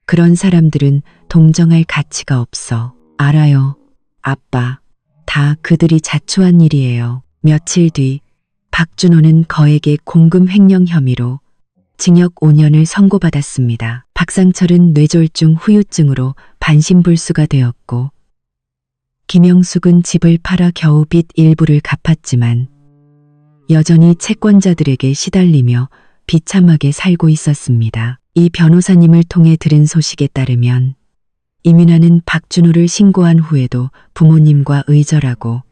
그런 사람들은 동정할 가치가 없어. 알아요, 아빠. 다 그들이 자초한 일이에요. 며칠 뒤 박준호는 거액의 공금 횡령 혐의로 징역 5년을 선고받았습니다. 박상철은 뇌졸중 후유증으로 반신불수가 되었고 김영숙은 집을 팔아 겨우 빚 일부를 갚았지만 여전히 채권자들에게 시달리며 비참하게 살고 있었습니다. 이 변호사님을 통해 들은 소식에 따르면 이민아는 박준호를 신고한 후에도 부모님과 의절하고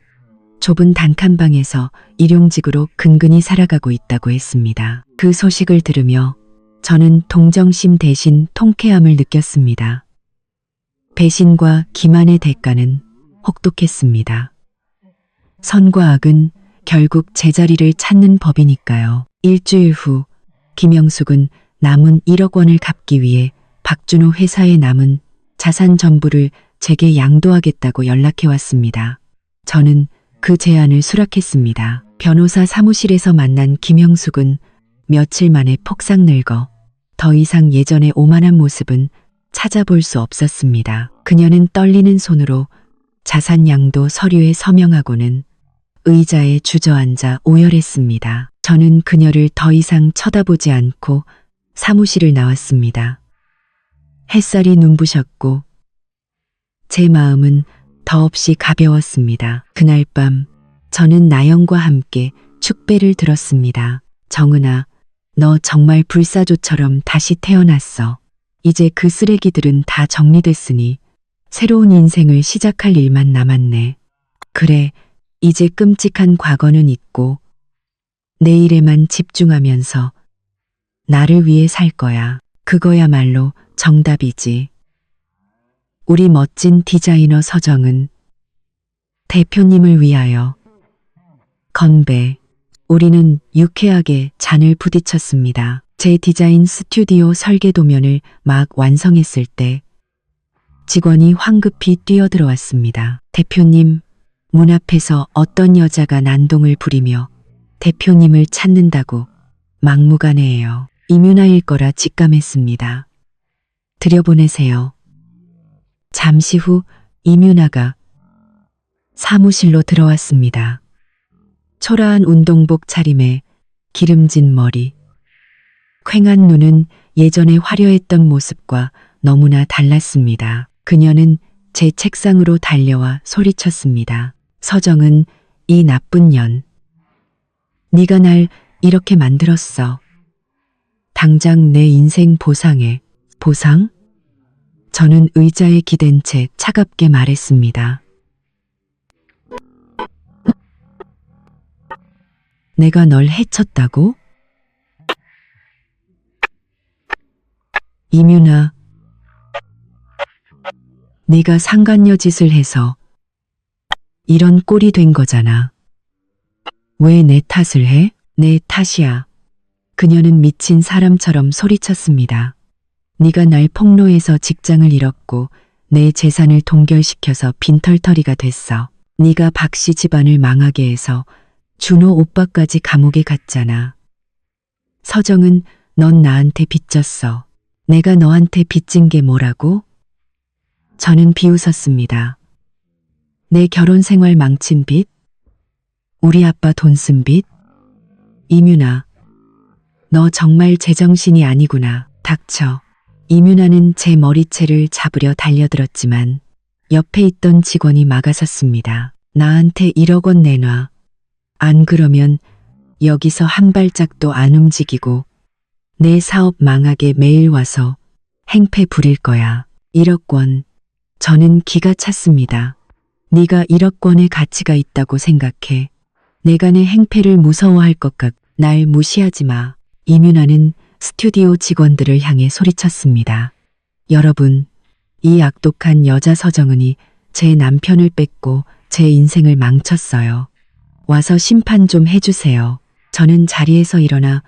좁은 단칸방에서 일용직으로 근근히 살아가고 있다고 했습니다. 그 소식을 들으며 저는 동정심 대신 통쾌함을 느꼈습니다. 배신과 기만의 대가는 혹독했습니다. 선과 악은 결국 제자리를 찾는 법이니까요. 일주일 후 김영숙은 남은 1억 원을 갚기 위해 박준호 회사에 남은 자산 전부를 제게 양도하겠다고 연락해 왔습니다. 저는 그 제안을 수락했습니다. 변호사 사무실에서 만난 김영숙은 며칠 만에 폭삭 늙어 더 이상 예전의 오만한 모습은 찾아볼 수 없었습니다. 그녀는 떨리는 손으로 자산 양도 서류에 서명하고는 의자에 주저앉아 오열했습니다. 저는 그녀를 더 이상 쳐다보지 않고 사무실을 나왔습니다. 햇살이 눈부셨고 제 마음은 더없이 가벼웠습니다. 그날 밤 저는 나영과 함께 축배를 들었습니다. 정은아, 너 정말 불사조처럼 다시 태어났어. 이제 그 쓰레기들은 다 정리됐으니 새로운 인생을 시작할 일만 남았네. 그래, 이제 끔찍한 과거는 잊고 내일에만 집중하면서 나를 위해 살 거야. 그거야말로 정답이지. 우리 멋진 디자이너 서정은 대표님을 위하여 건배. 우리는 유쾌하게 잔을 부딪혔습니다. 제 디자인 스튜디오 설계 도면을 막 완성했을 때 직원이 황급히 뛰어들어왔습니다. 대표님, 문 앞에서 어떤 여자가 난동을 부리며 대표님을 찾는다고 막무가내예요. 이민아일 거라 직감했습니다. 들여보내세요. 잠시 후 이민아가 사무실로 들어왔습니다. 초라한 운동복 차림에 기름진 머리, 퀭한 눈은 예전에 화려했던 모습과 너무나 달랐습니다. 그녀는 제 책상으로 달려와 소리쳤습니다. 서정은, 이 나쁜 년. 네가 날 이렇게 만들었어. 당장 내 인생 보상해. 보상? 저는 의자에 기댄 채 차갑게 말했습니다. 내가 널 해쳤다고? 이민아, 네가 상간녀 짓을 해서 이런 꼴이 된 거잖아. 왜 내 탓을 해? 내 탓이야. 그녀는 미친 사람처럼 소리쳤습니다. 네가 날 폭로해서 직장을 잃었고 내 재산을 동결시켜서 빈털터리가 됐어. 네가 박씨 집안을 망하게 해서 준호 오빠까지 감옥에 갔잖아. 서정은, 넌 나한테 빚졌어. 내가 너한테 빚진 게 뭐라고? 저는 비웃었습니다. 내 결혼 생활 망친 빚? 우리 아빠 돈 쓴 빚? 이민아, 너 정말 제정신이 아니구나. 닥쳐. 이민아는 제 머리채를 잡으려 달려들었지만 옆에 있던 직원이 막아섰습니다. 나한테 1억 원 내놔. 안 그러면 여기서 한 발짝도 안 움직이고 내 사업 망하게 매일 와서 행패 부릴 거야. 1억 원. 저는 기가 찼습니다. 네가 1억 원의 가치가 있다고 생각해. 내가 내 행패를 무서워할 것 같. 날 무시하지 마. 이민아는 스튜디오 직원들을 향해 소리쳤습니다. 여러분, 이 악독한 여자 서정은이 제 남편을 뺏고 제 인생을 망쳤어요. 와서 심판 좀 해주세요. 저는 자리에서 일어나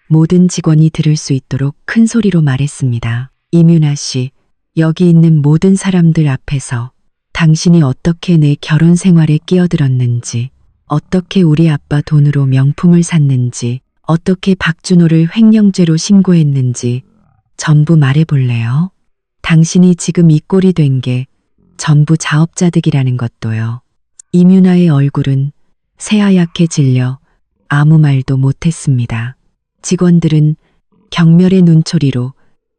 모든 직원이 들을 수 있도록 큰 소리로 말했습니다. 이민아 씨, 여기 있는 모든 사람들 앞에서 당신이 어떻게 내 결혼 생활에 끼어들었는지, 어떻게 우리 아빠 돈으로 명품을 샀는지, 어떻게 박준호를 횡령죄로 신고했는지 전부 말해볼래요? 당신이 지금 이 꼴이 된 게 전부 자업자득이라는 것도요. 이민아의 얼굴은 새하얗게 질려 아무 말도 못했습니다. 직원들은 경멸의 눈초리로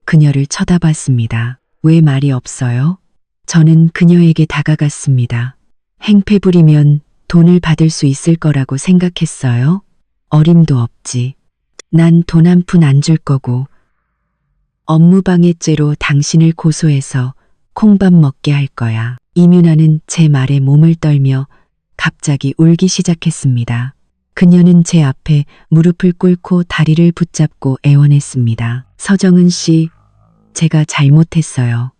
그녀를 쳐다봤습니다. 왜 말이 없어요? 저는 그녀에게 다가갔습니다. 행패 부리면 돈을 받을 수 있을 거라고 생각했어요? 어림도 없지. 난 돈 한 푼 안 줄 거고 업무방해죄로 당신을 고소해서 콩밥 먹게 할 거야. 이민아는 제 말에 몸을 떨며 갑자기 울기 시작했습니다. 그녀는 제 앞에 무릎을 꿇고 다리를 붙잡고 애원했습니다. 서정은 씨, 제가 잘못했어요.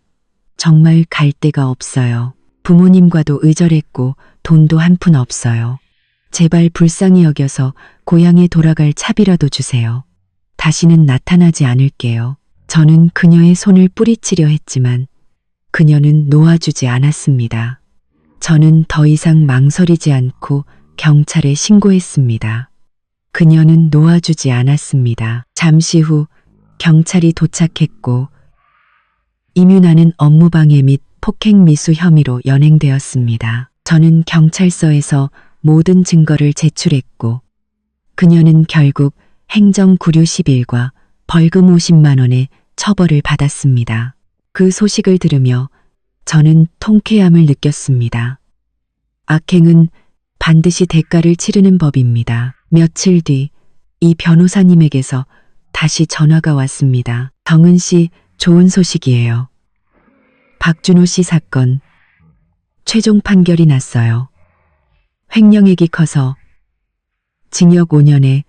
정말 갈 데가 없어요. 부모님과도 의절했고 돈도 한 푼 없어요. 제발 불쌍히 여겨서 고향에 돌아갈 차비라도 주세요. 다시는 나타나지 않을게요. 저는 그녀의 손을 뿌리치려 했지만 그녀는 놓아주지 않았습니다. 저는 더 이상 망설이지 않고 경찰에 신고했습니다. 그녀는 놓아주지 않았습니다. 잠시 후 경찰이 도착했고 이민아는 업무방해 및 폭행미수 혐의로 연행되었습니다. 저는 경찰서에서 모든 증거를 제출했고 그녀는 결국 행정구류 10일과 벌금 50만 원의 처벌을 받았습니다. 그 소식을 들으며 저는 통쾌함을 느꼈습니다. 악행은 반드시 대가를 치르는 법입니다. 며칠 뒤 이 변호사님에게서 다시 전화가 왔습니다. 정은 씨, 좋은 소식이에요. 박준호 씨 사건 최종 판결이 났어요. 횡령액이 커서 징역 5년에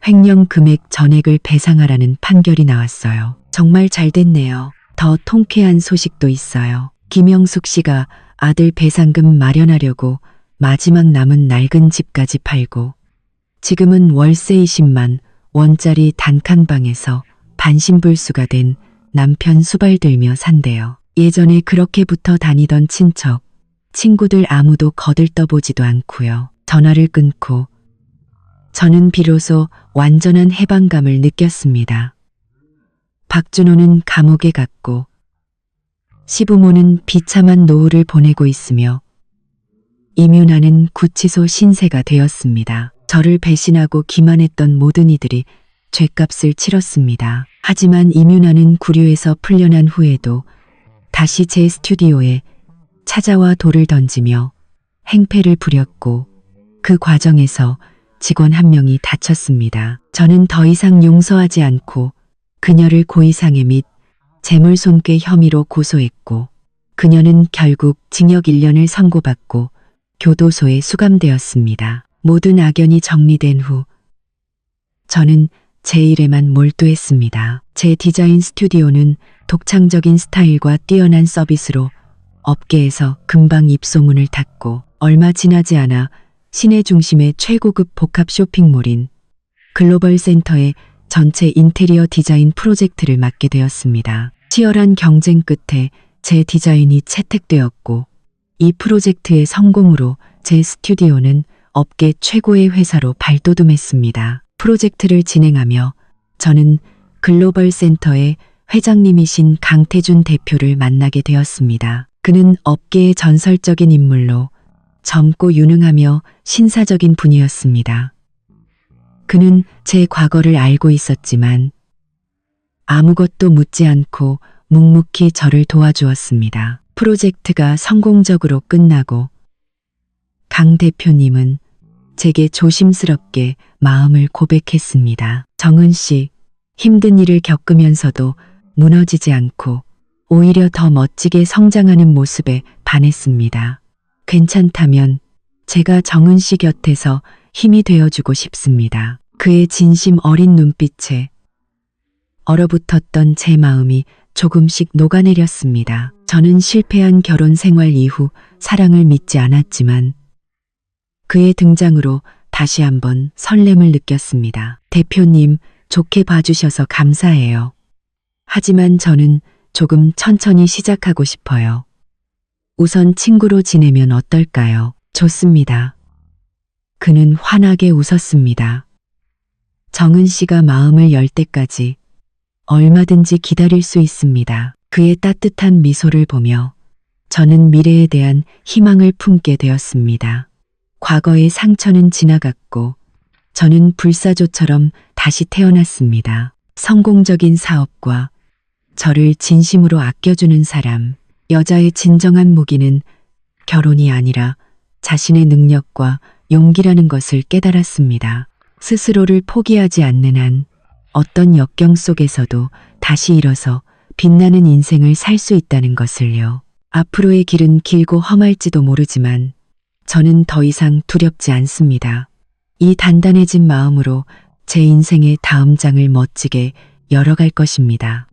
횡령 금액 전액을 배상하라는 판결이 나왔어요. 정말 잘 됐네요. 더 통쾌한 소식도 있어요. 김영숙 씨가 아들 배상금 마련하려고 마지막 남은 낡은 집까지 팔고 지금은 월세 20만 원짜리 단칸방에서 반신불수가 된 남편 수발들며 산대요. 예전에 그렇게 붙어 다니던 친척, 친구들 아무도 거들떠보지도 않고요. 전화를 끊고 저는 비로소 완전한 해방감을 느꼈습니다. 박준호는 감옥에 갔고 시부모는 비참한 노후를 보내고 있으며 이민아는 구치소 신세가 되었습니다. 저를 배신하고 기만했던 모든 이들이 죗값을 치렀습니다. 하지만 이민아는 구류에서 풀려난 후에도 다시 제 스튜디오에 찾아와 돌을 던지며 행패를 부렸고 그 과정에서 직원 한 명이 다쳤습니다. 저는 더 이상 용서하지 않고 그녀를 고의상해 및 재물손괴 혐의로 고소했고 그녀는 결국 징역 1년을 선고받고 교도소에 수감되었습니다. 모든 악연이 정리된 후 저는 제 일에만 몰두했습니다. 제 디자인 스튜디오는 독창적인 스타일과 뛰어난 서비스로 업계에서 금방 입소문을 탔고 얼마 지나지 않아 시내 중심의 최고급 복합 쇼핑몰인 글로벌 센터의 전체 인테리어 디자인 프로젝트를 맡게 되었습니다. 치열한 경쟁 끝에 제 디자인이 채택되었고 이 프로젝트의 성공으로 제 스튜디오는 업계 최고의 회사로 발돋움했습니다. 프로젝트를 진행하며 저는 글로벌 센터의 회장님이신 강태준 대표를 만나게 되었습니다. 그는 업계의 전설적인 인물로 젊고 유능하며 신사적인 분이었습니다. 그는 제 과거를 알고 있었지만 아무것도 묻지 않고 묵묵히 저를 도와주었습니다. 프로젝트가 성공적으로 끝나고 강 대표님은 제게 조심스럽게 마음을 고백했습니다. 정은 씨, 힘든 일을 겪으면서도 무너지지 않고 오히려 더 멋지게 성장하는 모습에 반했습니다. 괜찮다면 제가 정은 씨 곁에서 힘이 되어주고 싶습니다. 그의 진심 어린 눈빛에 얼어붙었던 제 마음이 조금씩 녹아내렸습니다. 저는 실패한 결혼 생활 이후 사랑을 믿지 않았지만 그의 등장으로 다시 한번 설렘을 느꼈습니다. 대표님, 좋게 봐주셔서 감사해요. 하지만 저는 조금 천천히 시작하고 싶어요. 우선 친구로 지내면 어떨까요? 좋습니다. 그는 환하게 웃었습니다. 정은 씨가 마음을 열 때까지 얼마든지 기다릴 수 있습니다. 그의 따뜻한 미소를 보며 저는 미래에 대한 희망을 품게 되었습니다. 과거의 상처는 지나갔고 저는 불사조처럼 다시 태어났습니다. 성공적인 사업과 저를 진심으로 아껴주는 사람, 여자의 진정한 무기는 결혼이 아니라 자신의 능력과 용기라는 것을 깨달았습니다. 스스로를 포기하지 않는 한 어떤 역경 속에서도 다시 일어서 빛나는 인생을 살 수 있다는 것을요. 앞으로의 길은 길고 험할지도 모르지만 저는 더 이상 두렵지 않습니다. 이 단단해진 마음으로 제 인생의 다음 장을 멋지게 열어갈 것입니다.